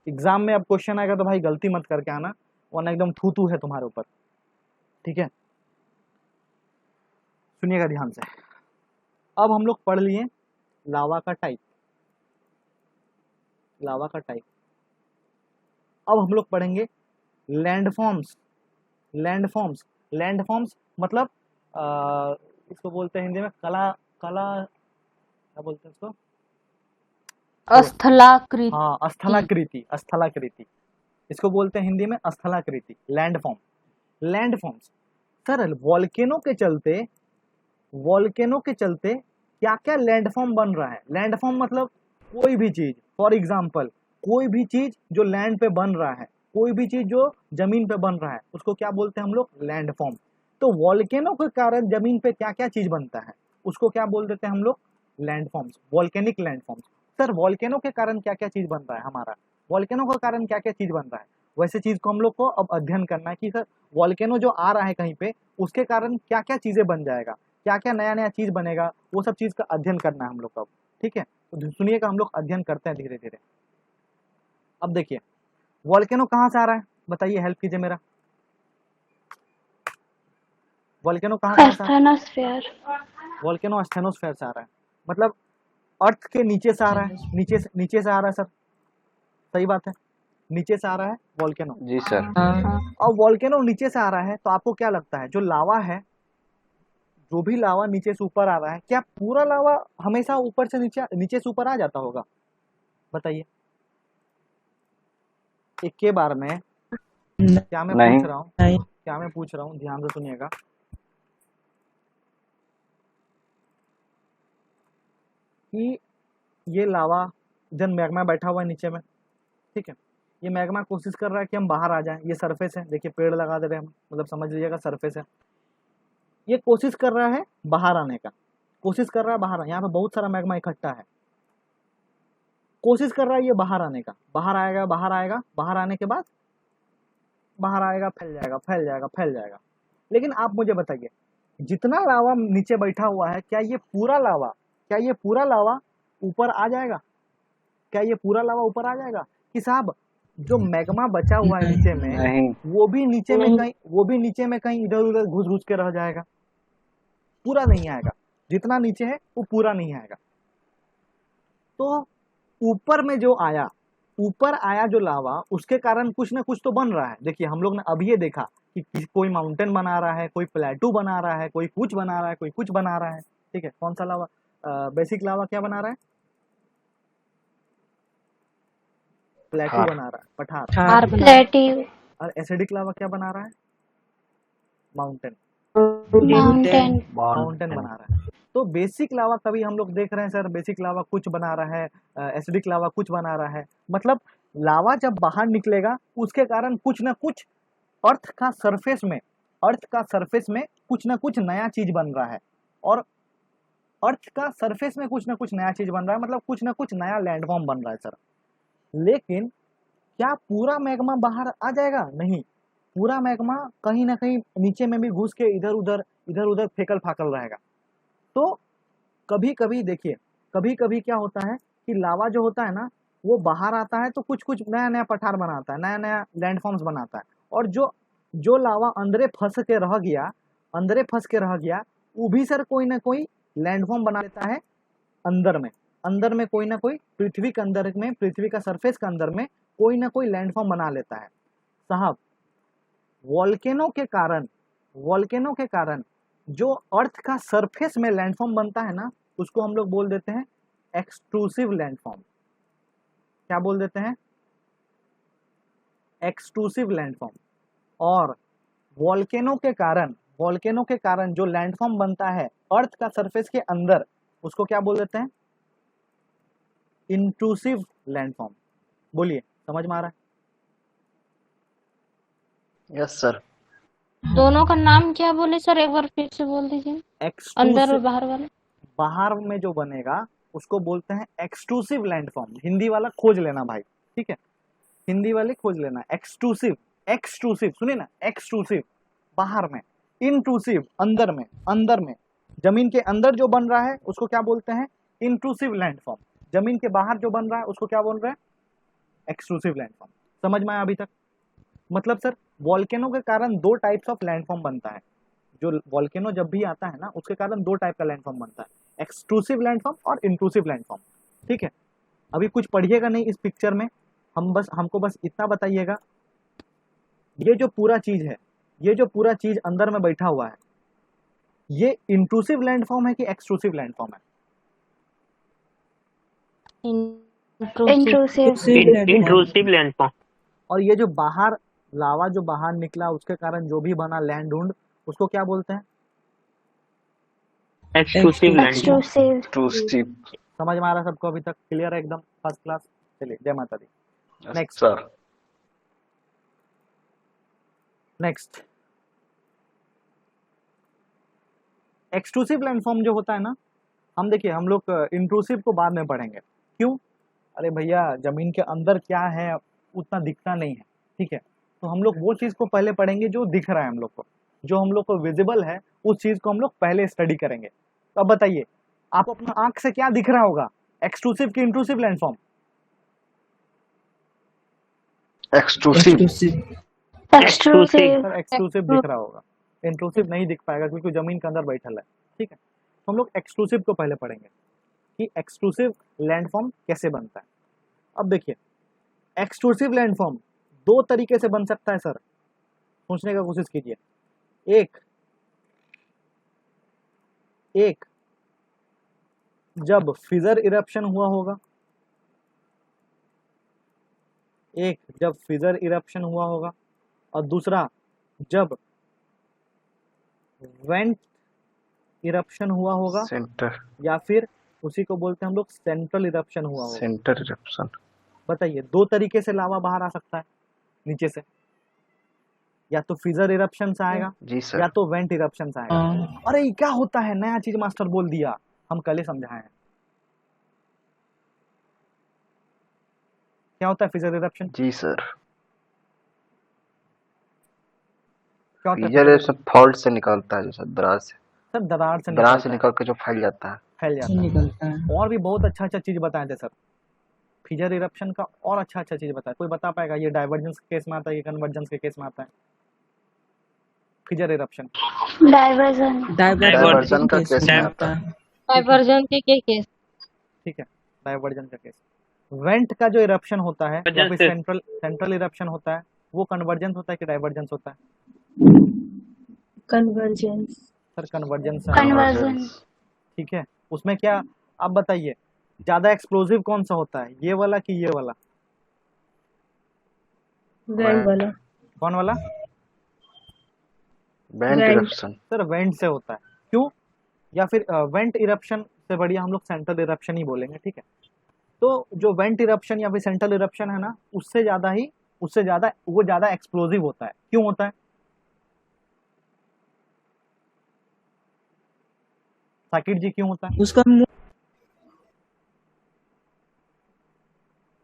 एग्जाम में अब क्वेश्चन आएगा तो भाई गलती मत करके आना, वरना एकदम थू थू है तुम्हारे ऊपर, ठीक है? सुनिएगा ध्यान से। अब हम लोग पढ़ लिए लावा का टाइप, लावा का टाइप। अब हम लोग पढ़ेंगे लैंडफॉर्म्स। लैंडफॉर्म्स, लैंडफॉर्म्स मतलब इसको बोलते हैं हिंदी में कला, क्या बोलते हैं इसको? स्थलाकृति। हाँ, स्थलाकृति, स्थलाकृति इसको बोलते हैं हिंदी में, स्थलाकृति, लैंडफॉर्म। लैंडफॉर्म्स सर, वॉल्केनो के चलते, वॉल्केनो के चलते क्या क्या लैंडफॉर्म बन रहा है? लैंडफॉर्म मतलब कोई भी चीज, फॉर एग्जांपल कोई भी चीज जो लैंड पे बन रहा है, कोई भी चीज जो जमीन पे बन रहा है, उसको क्या बोलते हैं हम लोग? लैंडफॉर्म। तो वॉल्केनो के कारण जमीन पे क्या क्या चीज बनता है, उसको क्या बोल देते हैं हम लोग? Landforms, volcanic landforms. Sir volcano के कारण क्या क्या चीज बन रहा है हमारा? वॉल्केनो के कारण क्या क्या चीज बन रहा है? वैसे चीज को हम लोग को अब अध्ययन करना है कि सर वॉल्केनो जो आ रहा है कहीं पे, उसके कारण क्या क्या चीजें बन जाएगा, क्या क्या नया नया चीज बनेगा, वो सब चीज का अध्ययन करना है हम लोग को अब, ठीक है? तो सुनिएगा, हम लोग अध्ययन करते हैं धीरे धीरे। अब देखिए वॉल्केनो कहाँ से आ रहा है, बताइए, हेल्प कीजिए मेरा। वॉल्केनो कहाँ से आ रहा है? वॉल्केनो स्टेनोस्फेयर से आ रहा है, मतलब अर्थ के नीचे से आ रहा है, नीचे से आ रहा है सर, सही बात है, नीचे से आ रहा है वॉल्केनो। जी सर। और वॉल्केनो नीचे से आ रहा है तो आपको क्या लगता है, जो लावा है, जो भी लावा नीचे से ऊपर आ रहा है, क्या पूरा लावा हमेशा ऊपर से नीचे, नीचे से ऊपर आ जाता होगा? बताइए एक के बार में। क्या मैं नहीं। पूछ रहा हूँ, नहीं। क्या मैं पूछ रहा हूँ, ध्यान से सुनिएगा। कि ये लावा इधर मैग्मा बैठा हुआ है नीचे में, ठीक है? ये मैग्मा कोशिश कर रहा है कि हम बाहर आ जाएं। ये सरफेस है, देखिए पेड़ लगा दे रहे हैं हम, मतलब समझ लीजिएगा सरफेस है। ये कोशिश कर रहा है बाहर आने का, कोशिश कर रहा है बाहर। यहाँ पे बहुत सारा मैग्मा इकट्ठा है, कोशिश कर रहा है ये बाहर आने का। बाहर आएगा, बाहर आएगा, बाहर आने के बाद बाहर आएगा, फैल जाएगा, फैल जाएगा, फैल जाएगा। लेकिन आप मुझे बताइए, जितना लावा नीचे बैठा हुआ है, क्या ये पूरा लावा, क्या ये पूरा लावा ऊपर आ जाएगा? क्या ये पूरा लावा ऊपर आ जाएगा? कि साहब जो मैग्मा बचा हुआ है नीचे में, नहीं। वो भी नीचे में कहीं, वो भी नीचे में कहीं इधर उधर घुस घुस के रह जाएगा, पूरा नहीं आएगा। जितना नीचे है वो पूरा नहीं आएगा। तो ऊपर में जो आया, ऊपर आया जो लावा, उसके कारण कुछ ना कुछ तो बन रहा है। देखिए हम लोग ने अभी ये देखा कि कोई माउंटेन बना रहा है, कोई प्लेटू बना रहा है, कोई कुछ बना रहा है, कोई कुछ बना रहा है, ठीक है? कौन सा लावा? बेसिक लावा क्या बना रहा है? प्लेटू बना रहा है, पठार। और एसिडिक लावा क्या बना रहा है? माउंटेन, माउंटेन बना रहा है। तो बेसिक लावा कभी हम लोग देख रहे हैं सर, बेसिक लावा कुछ बना रहा है, एसिडिक लावा कुछ बना रहा है। मतलब लावा जब बाहर निकलेगा उसके कारण कुछ ना कुछ अर्थ का सरफेस में, अर्थ का सरफेस में कुछ ना कुछ नया चीज बन रहा है। और अर्थ का सरफेस में कुछ ना कुछ नया चीज बन रहा है, मतलब कुछ ना कुछ नया लैंडफॉर्म बन रहा है सर। लेकिन क्या पूरा मैग्मा बाहर आ जाएगा? नहीं, पूरा मैग्मा कहीं ना कहीं नीचे में भी घुस के इधर उधर फेकल फाकल रहेगा। तो कभी कभी देखिए, कभी कभी क्या होता है कि लावा जो होता है ना, वो बाहर आता है तो कुछ कुछ नया नया पठार बनाता है, नया नया लैंडफॉर्म्स बनाता है। और जो लावा अंदरे फंस के रह गया, अंदरे फंस के रह गया, वो भी सर कोई ना कोई लैंडफॉर्म बना लेता है अंदर में। अंदर में कोई ना कोई, पृथ्वी के अंदर में, पृथ्वी का सरफेस के अंदर में कोई ना कोई लैंडफॉर्म बना लेता है। साहब वॉल्केनो के कारण जो अर्थ का सरफेस में लैंडफॉर्म बनता है ना, उसको हम लोग बोल देते हैं एक्सट्रूसिव लैंडफॉर्म। क्या बोल देते हैं? Extrusive landform. और वॉल्केनो के कारण वॉल्केनो के कारण जो लैंडफॉर्म बनता है अर्थ का सरफेस के अंदर, उसको क्या बोल देते हैं? Intrusive landform. बोलिए, समझ में आ रहा यस सर। दोनों का नाम क्या बोले सर, एक बार फिर से बोल दीजिए। है? अंदर और एक्सट्रूसिव, बाहर वाले। बाहर में जो बनेगा उसको बोलते हैं एक्सट्रूसिव लैंडफॉर्म। हिंदी वाला खोज लेना भाई, ठीक है, हिंदी वाले खोज लेना। एक्सट्रूसिव, एक्सट्रूसिव सुनिए ना, एक्सट्रूसिव बाहर में, इंट्रूसिव अंदर में, अंदर में जमीन के अंदर जो बन रहा है उसको क्या बोलते हैं? Intrusive landform. जमीन के बाहर जो बन रहा है उसको क्या बोल रहे हैं? Extrusive landform. समझ में आया अभी तक? मतलब सर वॉल्केनो के कारण दो टाइप्स ऑफ लैंडफॉर्म बनता है। जो वॉल्केनो जब भी आता है ना उसके कारण दो टाइप का लैंडफॉर्म बनता है, एक्सट्रूसिव लैंडफॉर्म और इंट्रूसिव लैंडफॉर्म। ठीक है, अभी कुछ पढ़िएगा नहीं इस पिक्चर में, हमको बस इतना बताइएगा, ये जो पूरा चीज है, ये जो पूरा चीज अंदर में बैठा हुआ है, ये इंट्रूसिव लैंडफॉर्म है कि एक्सट्रूसिव लैंडफॉर्म है? इंट्रूसिव। Intrusive landform. और ये जो बाहर लावा जो बाहर निकला उसके कारण जो भी बना लैंड उंड, उसको क्या बोलते हैं? Exclusive landform. एक्सक्लूसिव। इंट्रूसिव। समझ में आ रहा है सबको? अभी तक क्लियर है एकदम, फर्स्ट क्लास। चलिए, जय माता दी। Next sir. Next, extrusive landform जो होता है ना, हम देखिए हम लोग इंट्रूसिव को बाद में पढ़ेंगे। क्यों? अरे भैया जमीन के अंदर क्या है उतना दिखता नहीं है, ठीक है, तो हम लोग वो चीज को पहले पढ़ेंगे जो दिख रहा है हम लोग को, जो हम लोग को विजिबल है उस चीज को हम लोग पहले स्टडी करेंगे। तो अब बताइए आपको अपना आंख से क्या दिख रहा होगा, एक्सट्रूसिव की intrusive landform? Extrusive. Exclusive. Sir exclusive दिख रहा होगा, इंट्रूसिव नहीं दिख पाएगा क्योंकि जमीन के अंदर बैठल है। ठीक है, तो हम लोग एक्सक्लूसिव को पहले पढ़ेंगे कि एक्सक्लूसिव लैंडफॉर्म कैसे बनता है। अब देखिए एक्सक्लूसिव लैंडफॉर्म दो तरीके से बन सकता है सर, सोचने का कोशिश कीजिए। एक जब फिजर इरप्शन हुआ होगा, एक जब फिजर इरप्शन हुआ होगा, और दूसरा जब वेंट इरप्शन हुआ होगा, सेंटर। या फिर उसी को बोलते हैं हम लोग सेंट्रल इरप्शन हुआ होगा। Centre eruption. बताइए दो तरीके से लावा बाहर आ सकता है नीचे से, या तो फिजर इरप्शन से आएगा जी सर। या तो वेंट इरप्शन से आएगा। अरे ये क्या होता है, नया चीज मास्टर बोल दिया, हम कल ही समझाए हैं। क्या होता है फिजर इरप्शन? जी सर। क्या होता है फिजर इरप्शन फॉल्ट से निकलता है, जैसे दरार से। सर? दरार से दरार से निकलता है, निकल के जो फैल जाता है। फैल जाता है। निकलता है। और भी बहुत अच्छा अच्छा चीज बताए थे सर, फिजर इरप्शन का और अच्छा अच्छा चीज बताया, कोई बता पाएगा? ये डाइवर्जेंस के केस में आता है, ये कन्वर्जेंस के केस में आता है? फिजर इरप्शन डाइवर्जन। डाइवर्जन का केस में आता है। डाइवर्जन के केस। ठीक है, डाइवर्जन का केस। वेंट का जो इरप्शन होता है या फिर सेंट्रल इरप्शन होता है, वो कन्वर्जेंस होता है कि डाइवर्जेंस होता है? कन्वर्जेंस। Sir convergence. कन्वर्जन। ठीक है, उसमें क्या आप बताइए ज्यादा एक्सप्लोसिव कौन सा होता है, ये वाला कि ये वाला? वेंट वाला। कौन वाला? Went went. Eruption. Sir went से होता है। क्यों? या फिर वेंट इरप्शन से बढ़िया हम लोग सेंट्रल इरप्शन ही बोलेंगे। ठीक है, तो जो वेंट इरप्शन या फिर सेंट्रल इरप्शन है ना, उससे ज्यादा वो ज्यादा एक्सप्लोसिव होता है। क्यों होता है? साकिब जी क्यों होता है? उसका मुंह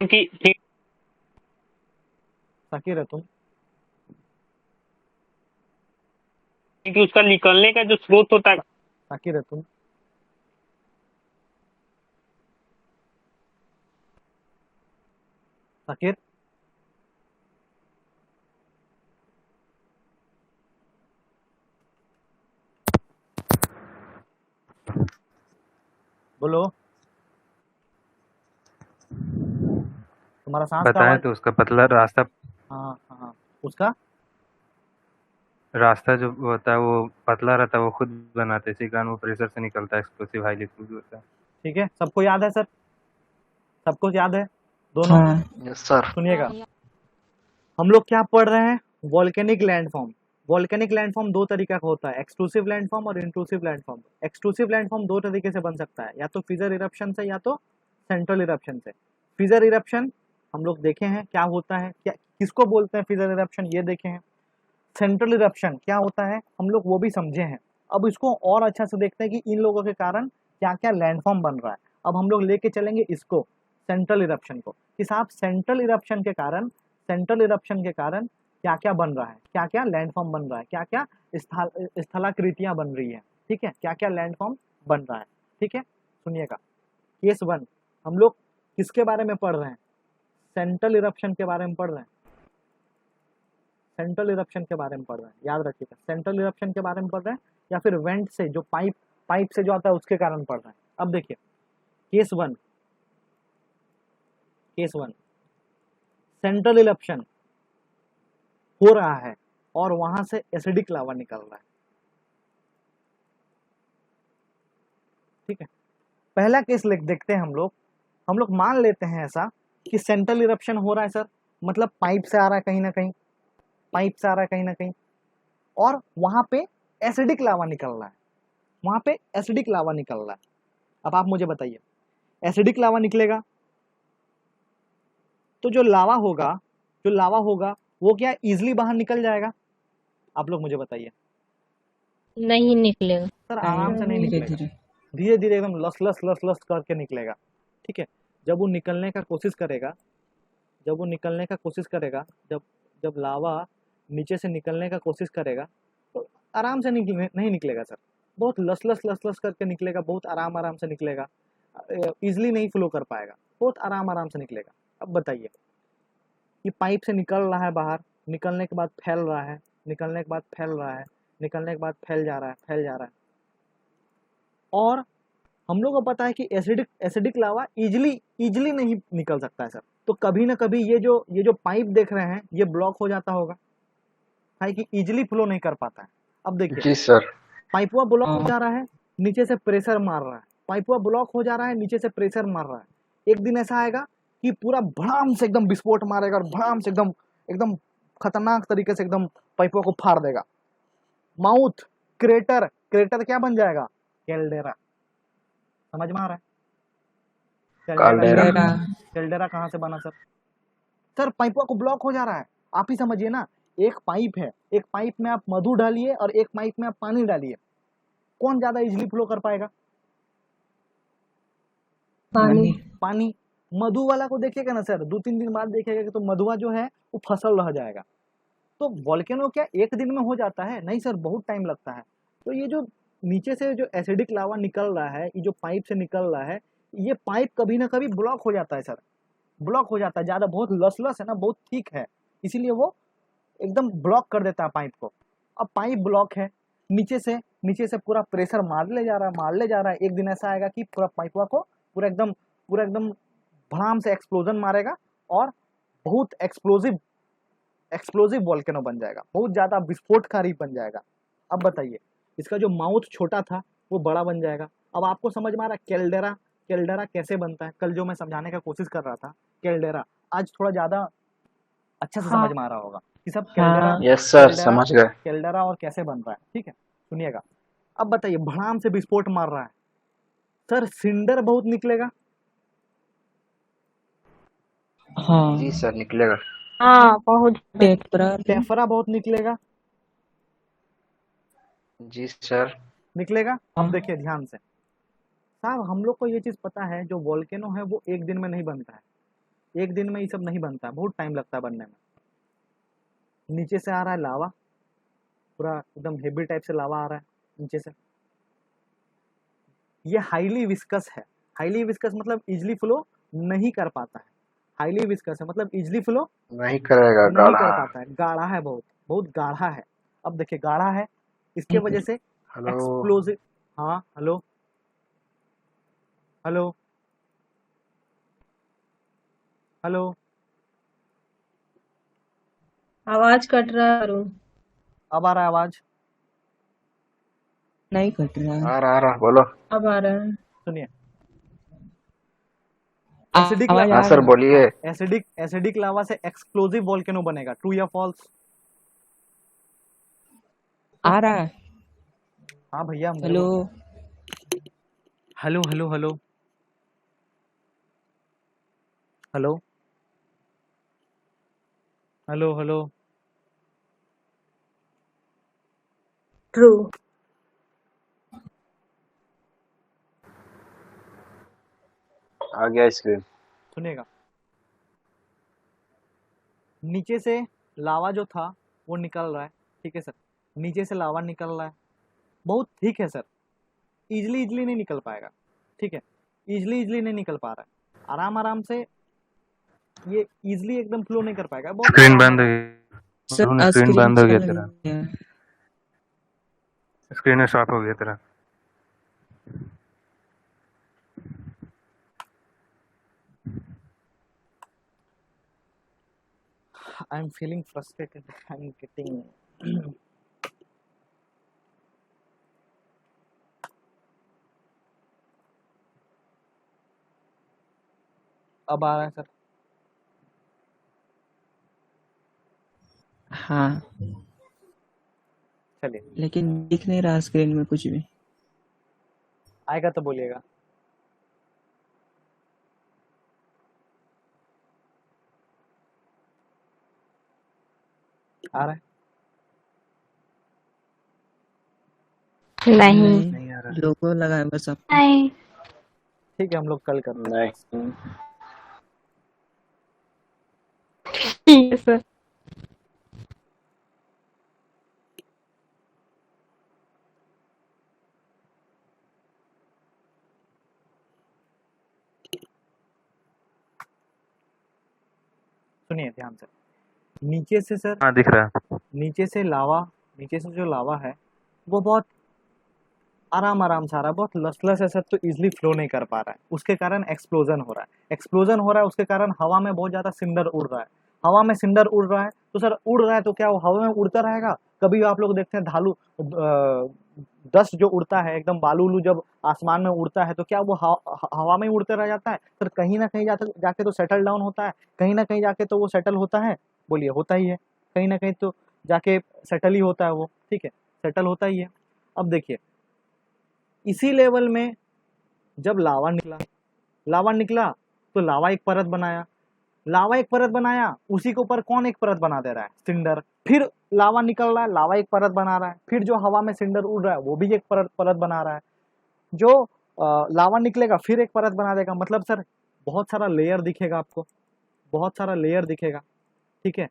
क्योंकि साकिब है तुम? क्योंकि उसका निकलने का जो स्रोत होता है। साकिब है तुम? साकिब बोलो, तुम्हारा सांस का बताएं आवाज। तो उसका पतला रास्ता, हाँ हाँ, उसका रास्ता जो होता है वो पतला रहता है, वो खुद बनाते हैं, इसी कारण वो प्रेशर से निकलता है, एक्सप्लोसिव हाईली एक्सप्लोसिव होता है। ठीक है, सबको याद है सर? सबको याद है दोनों? हाँ यस सर। सुनिएगा, हम लोग क्या पढ़ रहे हैं? Volcanic landform. वॉल्केनिक लैंडफॉर्म दो तरीका का होता है, एक्सट्रूसिव लैंडफॉर्म और इंट्रूसिव लैंडफॉर्म। एक्सट्रूसिव लैंडफॉर्म दो तरीके से बन सकता है, या तो फिजर इरप्शन से या तो सेंट्रल इरप्शन से। फिजर इरप्शन हम लोग देखे हैं क्या होता है, क्या किसको बोलते हैं फिजर इरप्शन, ये देखे हैं। सेंट्रल इरप्शन क्या होता है हम लोग वो भी समझे हैं। अब इसको और अच्छा से देखते हैं कि इन लोगों के कारण क्या क्या लैंडफॉर्म बन रहा है। अब हम लोग लेके चलेंगे इसको, सेंट्रल इरप्शन को, कि साहब सेंट्रल इरप्शन के कारण क्या क्या बन रहा है, क्या क्या लैंडफॉर्म बन रहा है, क्या क्या स्थलाकृतियां बन रही है, ठीक है, क्या क्या लैंडफॉर्म बन रहा है, ठीक है। सुनिएगा, केस 1 हम लोग किसके बारे में पढ़ रहे हैं, सेंट्रल इरप्शन के बारे में पढ़ रहे हैं, सेंट्रल इरप्शन के बारे में पढ़ रहे हैं, याद रखिएगा, सेंट्रल इरप्शन के बारे में पढ़ रहे हैं या फिर वेंट से जो पाइप से जो आता है उसके कारण पढ़ रहे हैं। अब देखिए केस 1 सेंट्रल इरप्शन हो रहा है और वहां से एसिडिक लावा निकल रहा है, ठीक है। पहला केस देखते हैं हम लोग मान लेते हैं ऐसा कि सेंट्रल इरप्शन हो रहा है सर, मतलब पाइप से आ रहा है कहीं ना कहीं, और वहां पे एसिडिक लावा निकल रहा है, अब आप मुझे बताइए, एसिडिक लावा निकलेगा तो जो लावा होगा वो क्या इजिली बाहर निकल जाएगा, आप लोग मुझे बताइए। नहीं निकलेगा। सर आराम से नहीं धीरे निकलेगा, धीरे। धीरे धीरे एकदम लस करके निकलेगा, ठीक है। जब वो निकलने का कोशिश करेगा, जब लावा नीचे से निकलने का कोशिश करेगा तो आराम से नहीं निकलेगा सर, बहुत लस करके निकलेगा, बहुत आराम से निकलेगा, इजिली नहीं फ्लो कर पाएगा, बहुत आराम से निकलेगा। अब बताइए कि पाइप से निकल रहा है बाहर, निकलने के बाद फैल रहा है, निकलने के बाद फैल जा रहा है, और हम लोग को पता है कि एसिडिक लावा इजिली नहीं निकल सकता है सर, तो कभी ना कभी ये जो पाइप देख रहे हैं ये ब्लॉक हो जाता होगा, है कि इजिली फ्लो नहीं कर पाता है। अब देखिए जी सर। पाइपवा ब्लॉक हो जा रहा है, नीचे से प्रेशर मार रहा है, पाइपवा ब्लॉक हो जा रहा है, नीचे से प्रेशर मार रहा है। एक दिन ऐसा आएगा कि पूरा भड़ाम से एकदम विस्फोट मारेगा और भड़ाम से एकदम खतरनाक तरीके से एकदम पाइपवा को फाड़ देगा। माउथ क्रेटर क्या बन जाएगा, कैल्डेरा, समझ में आ रहा है? कैल्डेरा। कैल्डेरा कहाँ से बना सर पाइपवा को ब्लॉक हो जा रहा है, आप ही समझिए ना, एक पाइप है, एक पाइप में आप मधु डालिए और एक पाइप में आप पानी डालिए, कौन ज्यादा इजिली फ्लो कर पाएगा? पानी। मधु वाला को देखिएगा ना सर, 2-3 दिन बाद देखिएगा कि तो मधुआ जो है वो फसल रह जाएगा। तो वॉल्केनो क्या एक दिन में हो जाता है? नहीं सर, बहुत टाइम लगता है। तो ये जो नीचे से जो एसिडिक लावा निकल रहा है, ये जो पाइप से निकल रहा है, ये पाइप कभी ना कभी ब्लॉक हो जाता है सर, ब्लॉक हो जाता है, ज्यादा बहुत लस है ना, बहुत थिक है, इसीलिए वो एकदम ब्लॉक कर देता है पाइप को। अब पाइप ब्लॉक है, नीचे से पूरा प्रेशर मार ले जा रहा है। एक दिन ऐसा आएगा कि पूरा पाइपवा को पूरा एकदम भड़ाम से एक्सप्लोजन मारेगा और बहुत एक्सप्लोजिव वॉल्केनो बन जाएगा, बहुत ज्यादा विस्फोटकारी बन जाएगा। अब बताइए, इसका जो माउथ छोटा था वो बड़ा बन जाएगा। अब आपको समझ में आ रहा है कैल्डेरा कैसे बनता है? कल जो मैं समझाने का कोशिश कर रहा था कैल्डेरा, आज थोड़ा ज्यादा अच्छा से समझ में आ रहा होगा कि सब यस सर, समझ गए। कैल्डेरा और कैसे बन रहा है, ठीक है। सुनिएगा, अब बताइए, भड़ाम से विस्फोट मार रहा है सर, सिंडर बहुत निकलेगा। हाँ जी सर, निकलेगा। हाँ बहुत। टेफरा बहुत निकलेगा। जी सर, निकलेगा। अब देखिए ध्यान से साहब, हम लोग को ये चीज पता है, जो वॉल्केनो है वो एक दिन में नहीं बनता है, एक दिन में ये सब नहीं बनता है, बहुत टाइम लगता है बनने में। नीचे से आ रहा है लावा, पूरा एकदम हेवी टाइप से लावा आ रहा है नीचे से। ये हाईली विस्कस है। हाईली विस्कस मतलब इजिली फ्लो नहीं कर पाता है। हाईली विस्कस है मतलब इजिली फ्लो नहीं करेगा, नहीं गाढ़ा कर है। पाता है, गाढ़ा है, बहुत गाढ़ा है। अब देखिए गाढ़ा है, इसके वजह से हेलो। एक्सप्लोजिव। हाँ हेलो हेलो हेलो, आवाज कट रहा है अरुण। अब आ रहा है आवाज? नहीं कट रहा है। आ रहा, बोलो। अब आ रहा है। सुनिए, एसिडिक आवाज हाँ आ सर, रहा है। बोलिए। एसिडिक लावा से एक्सप्लोजिव वॉल्केनो बनेगा, ट्रू या फॉल्स? आपको? आ रहा है। हाँ भैया मेरे हेलो। को hello hello hello hello hello hello true. आ गया स्क्रीन। सुनिएगा, नीचे से लावा जो था वो निकल रहा है, ठीक है सर, नीचे से लावा निकल रहा है, बहुत ठीक है सर, इजली इजली नहीं निकल पाएगा, ठीक है, इजली इजली नहीं निकल पा रहा है, आराम आराम से ये इजली एकदम फ्लो नहीं कर पाएगा, बहुत स्क्रीन आराम बंद हो आराम। गई, सर स्क्रीन स्क्रीन बंद हो गया चला तेरा, गया। स्क्रीन स्टॉप हो गया तेरा। I am feeling frustrated, I am getting अब आ रहा है सर? हाँ, चलिए, लेकिन दिख नहीं रहा स्क्रीन में कुछ भी। आएगा तो बोलिएगा। आ रहा है? नहीं। नहीं आ रहा। लोगो लगा है बस आपको। नहीं। ठीक है, हम लोग कल करते हैं। नहीं ठीक है सर। सुनिए ध्यान से, नीचे से सर, हाँ दिख रहा है। नीचे से लावा, नीचे से जो लावा है वो बहुत आराम आराम से आ रहा है, बहुत लसलस है सर, तो इजिली फ्लो नहीं कर पा रहा है, उसके कारण एक्सप्लोजन हो रहा है, एक्सप्लोजन हो रहा है, उसके कारण हवा में बहुत ज़्यादा सिंडर उड़ रहा है, हवा में सिंडर उड़ रहा है, तो सर उड़ रहा है तो क्या वो हवा में उड़ता रहेगा? कभी आप लोग देखते हैं धालु डस्ट जो उड़ता है, एकदम बालू उलू जब आसमान में उड़ता है तो क्या वो हवा में ही उड़ते रह जाता है सर? कहीं ना कहीं जाके तो सेटल डाउन होता है, कहीं ना कहीं जाके तो वो सेटल होता है, बोलिए होता ही है, कहीं ना कहीं तो जाके सेटल ही होता है वो, ठीक है, सेटल होता ही है। अब देखिए, इसी लेवल में जब लावा निकला, लावा निकला तो लावा एक परत बनाया, लावा एक परत बनाया, उसी के ऊपर कौन एक परत बना दे रहा है? सिंडर। फिर लावा निकल रहा है, लावा एक परत बना रहा है, फिर जो हवा में सिंडर उड़ रहा है वो भी एक परत बना रहा है, जो लावा निकलेगा फिर एक परत बना देगा, मतलब सर बहुत सारा लेयर दिखेगा आपको, बहुत सारा लेयर दिखेगा, ठीक है।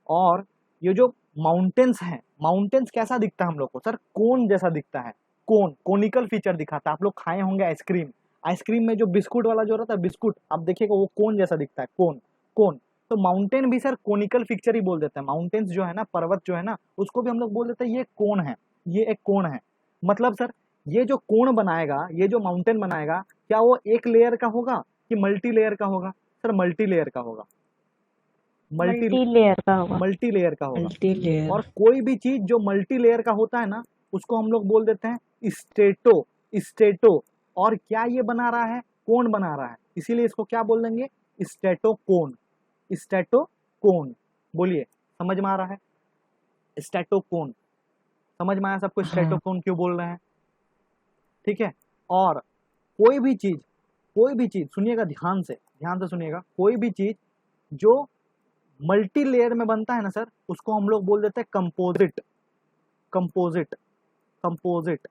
और ये जो माउंटेन्स हैं, माउंटेन्स कैसा दिखता है हम लोग को सर? कोन जैसा दिखता है, कोन, कोनिकल फीचर दिखाता है। आप लोग खाए होंगे आइसक्रीम, आइसक्रीम में जो बिस्कुट वाला जो रहता है बिस्कुट, आप देखिएगा वो कोन जैसा दिखता है, कोन, कोन। तो माउंटेन भी सर कोनिकल फीचर ही बोल देते हैं, माउंटेन्स जो है ना, पर्वत जो है ना, उसको भी हम लोग बोल देते हैं ये कोन है, ये एक कोन है। मतलब सर ये जो कोण बनाएगा, ये जो माउंटेन बनाएगा, क्या वो एक लेयर का होगा कि मल्टी लेयर का होगा? सर मल्टी लेयर का होगा, मल्टी मल्टी लेयर का होगा। मल्टी लेयर का होगा। Multi layer. और कोई भी चीज जो मल्टी लेयर का होता है ना, उसको हम लोग बोल देते हैं स्टेटो, स्टेटो। और क्या ये बना रहा है? कोण बना रहा है, इसीलिए इसको क्या बोल देंगे? स्टेटो कोण, स्टेटो कोण। बोलिए, समझ में आ रहा है? स्टेटो कोण, समझ में आया सबको स्टेटो हाँ। कोण क्यों बोल रहे हैं? ठीक है। और कोई भी चीज, कोई भी चीज, सुनिएगा ध्यान से, ध्यान से सुनिएगा, कोई भी चीज जो मल्टी लेयर में बनता है ना सर, उसको हम लोग बोल देते हैं composite, composite, composite.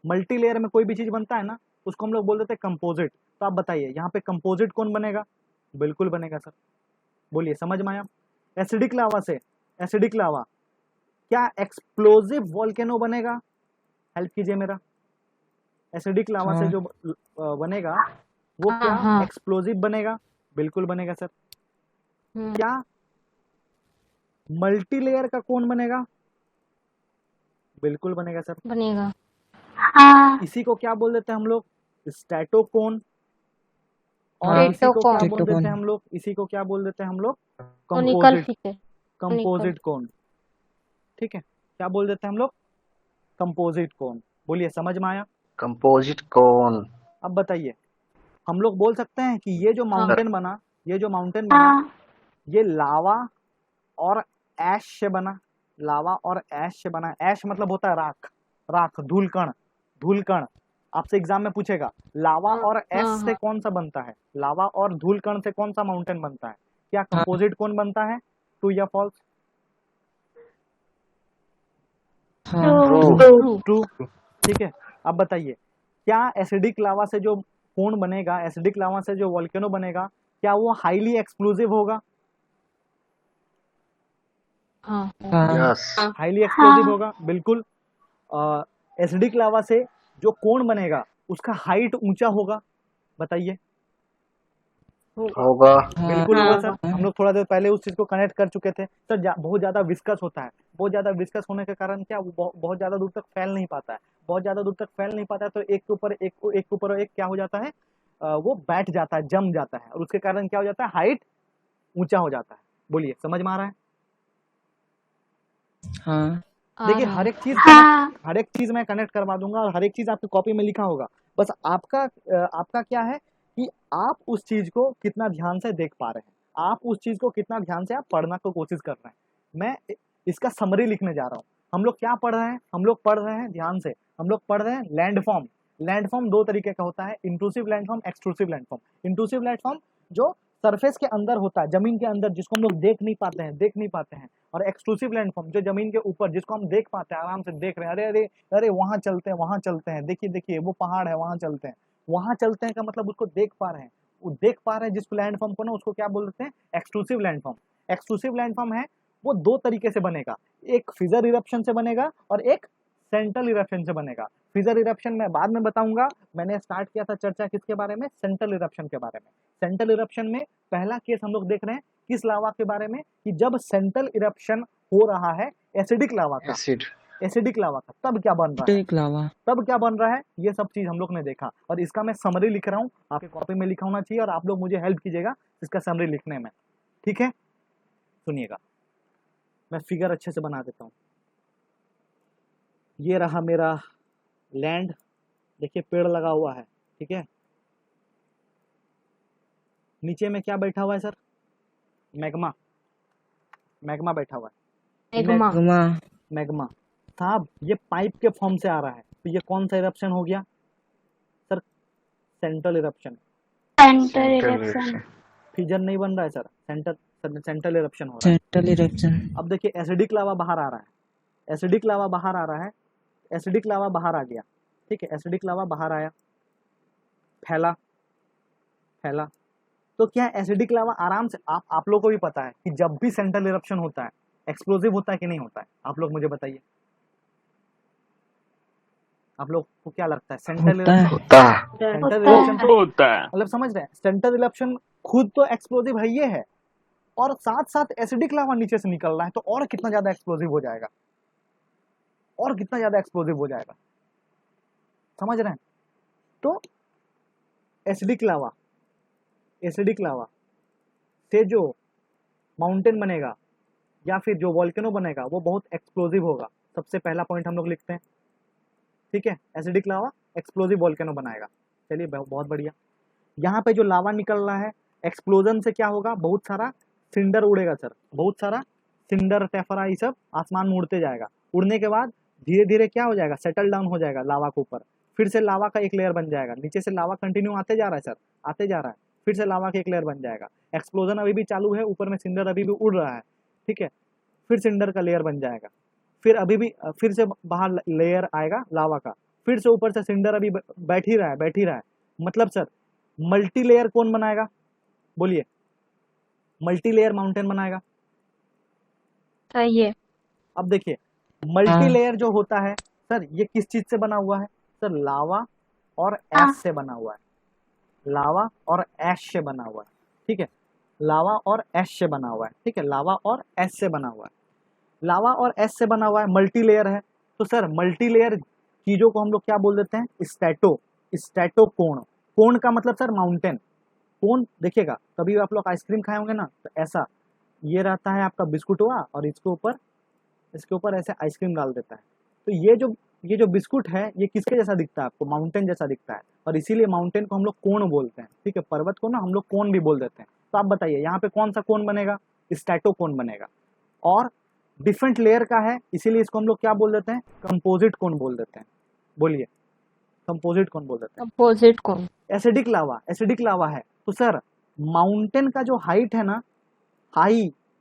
Multi layer में कोई भी चीज बनता है ना, उसको हम लोग बोल देते हैं कंपोजिट। तो आप बताइए यहाँ पे कंपोजिट कौन बनेगा? बिल्कुल बनेगा सर, बोलिए, समझ में आया? एसिडिक लावा से, एसिडिक लावा क्या एक्सप्लोजिव वॉल्केनो बनेगा? हेल्प कीजिए मेरा। एसिडिक लावा से हाँ। जो बनेगा वो हाँ क्या हाँ। एक्सप्लोजिव बनेगा? बिल्कुल बनेगा सर। हम्म, क्या मल्टी लेयर का कौन बनेगा? बिल्कुल बनेगा सर। बनेगा। हाँ। इसी को क्या बोल देते हैं हम लोग? स्टैटोकोन। और हाँ। इसी को क्या बोल स्टेटोकोन। देते हैं हम लोग? इसी को क्या बोल देते हैं हम लोग? Conical composite, feature. कंपोजिट कोन, ठीक है। क्या बोल देते हैं हम लोग? कंपोजिट कोन। बोलिए, समझ में आया? कंपोजिट कौन? अब बताइए, हम लोग बोल सकते हैं कि ये जो हाँ। माउंटेन बना, ये जो माउंटेन बना, हाँ। ये लावा और ऐश से बना, लावा और ऐश से बना है। ऐश मतलब होता है राख, राख, धूलकण, धूलकण। आपसे एग्जाम में पूछेगा लावा और ऐश हाँ से हाँ कौन सा बनता है, लावा और धूलकण से कौन सा माउंटेन बनता है, क्या हाँ कंपोजिट कौन बनता है, ट्रू या फॉल्स? हाँ ट्रू। True true. ठीक है, अब बताइए क्या एसिडिक लावा से जो कोन बनेगा, एसिडिक लावा से जो वोल्केनो बनेगा, क्या वो हाईली एक्सप्लोसिव होगा? हाँ हाँ यस। हाईली एक्सप्लोसिव होगा, बिल्कुल। एसिडिक लावा से जो कोन बनेगा उसका हाइट ऊंचा होगा, बताइए। होगा। बिल्कुल होगा हाँ सर, हम लोग थोड़ा देर पहले उस चीज को कनेक्ट कर चुके थे सर। बहुत ज्यादा विस्कस होता है, बहुत ज्यादा विस्कस होने के कारण क्या वो बहुत ज्यादा दूर तक फैल नहीं पाता है, बहुत ज्यादा दूर तक फैल नहीं पाता है, तो एक के ऊपर एक, एक के ऊपर एक क्या हो जाता है, वो बैठ जाता है, जम जाता है, और उसके कारण क्या हो जाता है, हाइट ऊंचा हो जाता है। बोलिए, समझ में आ रहा है? हाँ आ देखिए रहा हर है। एक चीज कनेक्ट, हर एक चीज मैं कनेक्ट करवा दूंगा और हर एक चीज आपकी कॉपी में लिखा होगा। बस आपका क्या है कि आप उस चीज को कितना ध्यान से देख पा रहे हैं, आप उस चीज को कितना ध्यान से आप पढ़ना को कोशिश कर रहे हैं। मैं इसका समरी लिखने जा रहा हूँ। हम लोग क्या पढ़ रहे हैं, हम लोग पढ़ रहे हैं ध्यान से, हम लोग पढ़ रहे हैं लैंडफॉर्म। लैंडफॉर्म दो तरीके का होता है, intrusive landform, extrusive landform. Intrusive landform जो सरफेस के अंदर होता है, जमीन के अंदर, जिसको हम लोग देख नहीं पाते हैं, और एक्सक्लूसिव लैंडफॉर्म जो जमीन के ऊपर, जिसको हम देख पाते हैं, आराम से देख रहे हैं, अरे अरे अरे वहां चलते हैं, देखिए देखिए वो पहाड़ है, वहां चलते हैं। वहां चलते हैं का मतलब उसको देख पा रहे हैं, वो देख पा रहे हैं जिस लैंडफॉर्म को ना, उसको क्या बोलते हैं, एक्सक्लूसिव लैंडफॉर्म। एक्सक्लूसिव लैंडफॉर्म है वो दो तरीके से बनेगा, एक फिजर इरप्शन से बनेगा और एक सेंट्रल इरप्शन से बनेगा। फिजर इरप्शन मैं बाद में बताऊंगा, मैंने स्टार्ट किया था चर्चा किसके बारे में, सेंट्रल इरप्शन के बारे में। सेंट्रल इरप्शन में पहला केस हम लोग देख रहे हैं किस लावा के बारे में, कि जब सेंट्रल इरप्शन हो रहा है एसिडिक लावा का, एसिड। एसिडिक लावा का, तब क्या बन रहा है, एक लावा तब क्या बन रहा है, ये सब चीज हम लोग ने देखा। और इसका मैं समरी लिख रहा हूँ, आपकी कॉपी में लिखा होना चाहिए, और आप लोग मुझे हेल्प कीजिएगा इसका समरी लिखने में, ठीक है? सुनिएगा, मैं फिगर अच्छे से बना देता हूँ। ये रहा मेरा लैंड, देखिए पेड़ लगा हुआ है, ठीक है? नीचे में क्या बैठा हुआ है सर, मैग्मा, मैग्मा बैठा हुआ है, एगमा गुमा मैग्मा। साहब ये पाइप के फॉर्म से आ रहा है, तो ये कौन सा इरप्शन हो गया सर, सेंट्रल इरप्शन। फिजर नहीं बन रहा है सर, सेंट्रल इरप्शन हो रहा है। सेंट्रल इरेक्शन अब देखिए एसिडिक लावा बाहर आ रहा है, एसिडिक लावा बाहर आ रहा है, एसिडिक लावा बाहर आ गया, ठीक है? एसिडिक लावा बाहर आया, फैला, फैला, तो क्या एसिडिक लावा आराम से, आप लोग को भी पता है कि जब भी सेंट्रल इरप्शन होता है एक्सप्लोसिव होता है कि नहीं होता है, आप लोग मुझे बताइए, आप लोग को क्या लगता है, सेंट्रल होता है इरप्शन, होता है। सेंट्रल इरप्शन तो होता है। मतलब समझ रहे हैं, सेंट्रल इरप्शन खुद तो एक्सप्लोसिव है ये है, और साथ साथ एसिडिक लावा नीचे से निकल रहा है, तो और कितना ज्यादा एक्सप्लोसिव हो जाएगा, और कितना ज्यादा एक्सप्लोसिव हो जाएगा, समझ रहे हैं? तो एसिडिक लावा, एसिडिक लावा से जो माउंटेन बनेगा या फिर जो वोल्केनो बनेगा वो बहुत एक्सप्लोसिव होगा। सबसे पहला पॉइंट हम लोग लिखते हैं, ठीक है? एसिडिक लावा एक्सप्लोसिव वोल्केनो बनाएगा। चलिए बहुत बढ़िया। यहाँ पे जो लावा निकल रहा है, एक्सप्लोजन से क्या होगा, बहुत सारा सिंडर उड़ेगा सर, बहुत सारा सिंडर, टेफरा, ये सब आसमान में उड़ते जाएगा। उड़ने के बाद धीरे धीरे क्या हो जाएगा, सेटल डाउन हो जाएगा लावा के ऊपर, फिर से लावा का एक लेयर बन जाएगा, नीचे से लावा कंटिन्यू आते जा रहा है सर, आते जा रहा है, फिर से लावा का एक लेयर बन जाएगा। एक्सप्लोजन अभी भी चालू है, ऊपर में सिंडर अभी भी उड़ रहा है, ठीक है? फिर सिंडर का लेयर बन जाएगा, फिर अभी भी फिर से बाहर लेयर आएगा लावा का, फिर से ऊपर से सिंडर अभी बैठ ही रहा है। मतलब सर मल्टी लेयर कौन बनाएगा, बोलिए, मल्टी लेयर माउंटेन बनाएगा। सही है। अब देखिए मल्टी हाँ लेयर जो होता है सर, ये किस चीज से बना हुआ है सर, लावा और ऐश से बना हुआ है, लावा और ऐश से बना हुआ है, ठीक है? लावा और ऐश से बना हुआ है, ठीक है? लावा और ऐश से बना हुआ है, लावा और ऐश से बना हुआ है, मल्टी लेयर है। तो सर मल्टी लेयर चीजों को हम लोग क्या बोल देते हैं, स्टैटो, स्टैटो कोण। कोण का मतलब सर माउंटेन, कोण देखिएगा, कभी आप लोग आइसक्रीम खाए होंगे ना, तो ऐसा ये रहता है आपका बिस्कुट हुआ, और इसके ऊपर ऐसे आइसक्रीम डाल देता है, तो ये जो बिस्कुट है ये किसके जैसा दिखता है आपको, माउंटेन जैसा दिखता है, और इसीलिए माउंटेन को हम लोग कोण बोलते हैं, ठीक है? पर्वत को ना हम लोग कोण भी बोल देते हैं। तो आप बताइए यहाँ पे कौन सा कोण बनेगा, स्टैटो कोण बनेगा। और डिफरेंट लेयर का है, इसीलिए इसको हम लोग क्या बोल देते हैं, कंपोजिट कोन बोल देते हैं। बोलिए, कंपोजिट कोन बोल देते हैं। अपोजिट कौन? एसिडिक लावा है, तो सर माउंटेन का जो हाइट है ना,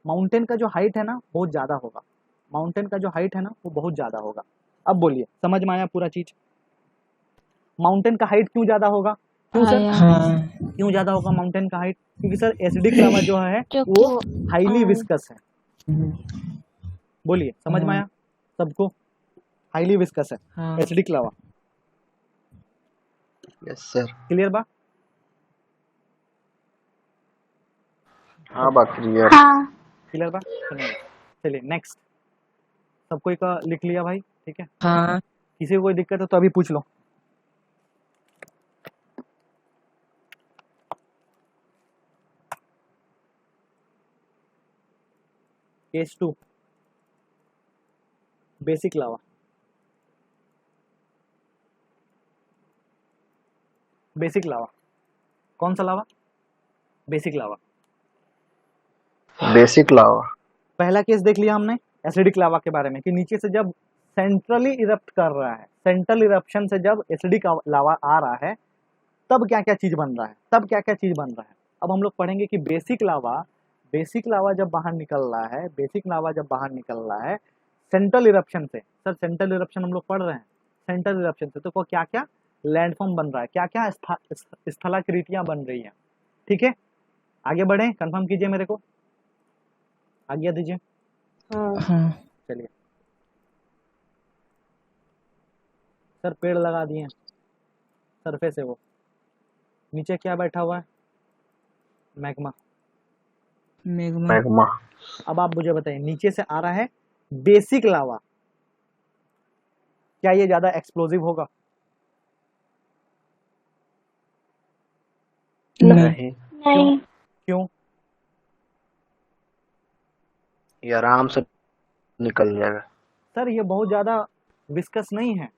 माउंटेन का जो हाइट है ना बहुत ज्यादा होगा, माउंटेन का जो हाइट है ना वो बहुत ज्यादा होगा। अब बोलिए, समझ में आया पूरा चीज? माउंटेन का हाइट क्यों ज्यादा होगा? क्यों सर? आया। हाँ क्यों ज्यादा होगा माउंटेन का हाइट? क्योंकि सर एसिडिक लावा जो है क्योंकि वो वो हाईली विस्कस है। हम्म, बोलिए, समझ में आया सबको? हाईली विस्कस है हाँ acidic lava. Yes sir. Clear बा? हाँ बाकी क्लियर। क्लियर बा? चलिए नेक्स्ट। सब कोई का लिख लिया भाई? ठीक है, हाँ किसी को कोई दिक्कत है तो अभी पूछ लो। Case 2, basic lava. Basic lava, कौन सा लावा? Basic lava. बेसिक लावा। पहला केस देख लिया हमने एसिडिक लावा के बारे में कि नीचे से जब सेंट्रली इरप्ट कर रहा है, सेंट्रल इरप्शन से जब एसिडिक लावा आ रहा है तब क्या क्या चीज बन रहा है, तब क्या क्या चीज बन रहा है। अब हम लोग पढ़ेंगे कि बेसिक लावा जब बाहर निकल रहा है, बेसिक लावा जब बाहर निकल रहा है सेंट्रल इरप्शन से, सर सेंट्रल इरप्शन हम लोग पढ़ रहे हैं, सेंट्रल इरप्शन से तो क्या क्या लैंडफॉर्म बन रहा है, क्या क्या स्थलाकृतियां बन रही हैं। ठीक है, आगे बढ़े, कंफर्म कीजिए मेरे को, आज्ञा दीजिए। हाँ। हाँ चलिए सर, पेड़ लगा दिए सरफेस है वो, नीचे क्या बैठा हुआ है? मैग्मा। Magma magma. अब आप मुझे बताइए, नीचे से आ रहा है बेसिक लावा, क्या ये ज्यादा एक्सप्लोजिव होगा? नहीं, क्यों? क्यों? ये आराम से निकल जाएगा। सर ये बहुत ज्यादा विस्कस नहीं है,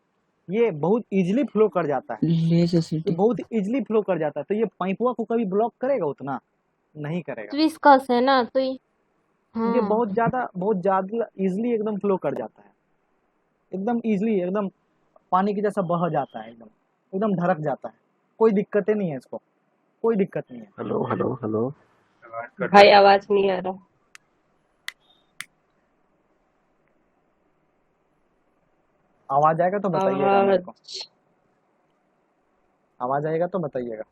ये बहुत इजीली फ्लो कर जाता है, लेस ये एसिडिक बहुत इजीली फ्लो कर जाता है, तो ये पाइपुआ को कभी ब्लॉक करेगा? उतना नहीं करेगा। विस्कस है ना तो ये ये हाँ। बहुत ज्यादा इजीली एकदम फ्लो कर जाता है, एकदम इजीली, एकदम पानी की जैसा बह जाता है, एकदम एकदम ढरक जाता है, कोई दिक्कत नहीं है इसको, कोई दिक्कत नहीं है। Hello hello hello. आवाज कट भाई रहा है। आवाज नहीं आ रहा। आवाज आएगा तो बताइएगा मेरे को, आवाज आवाज आएगा तो बताइएगा।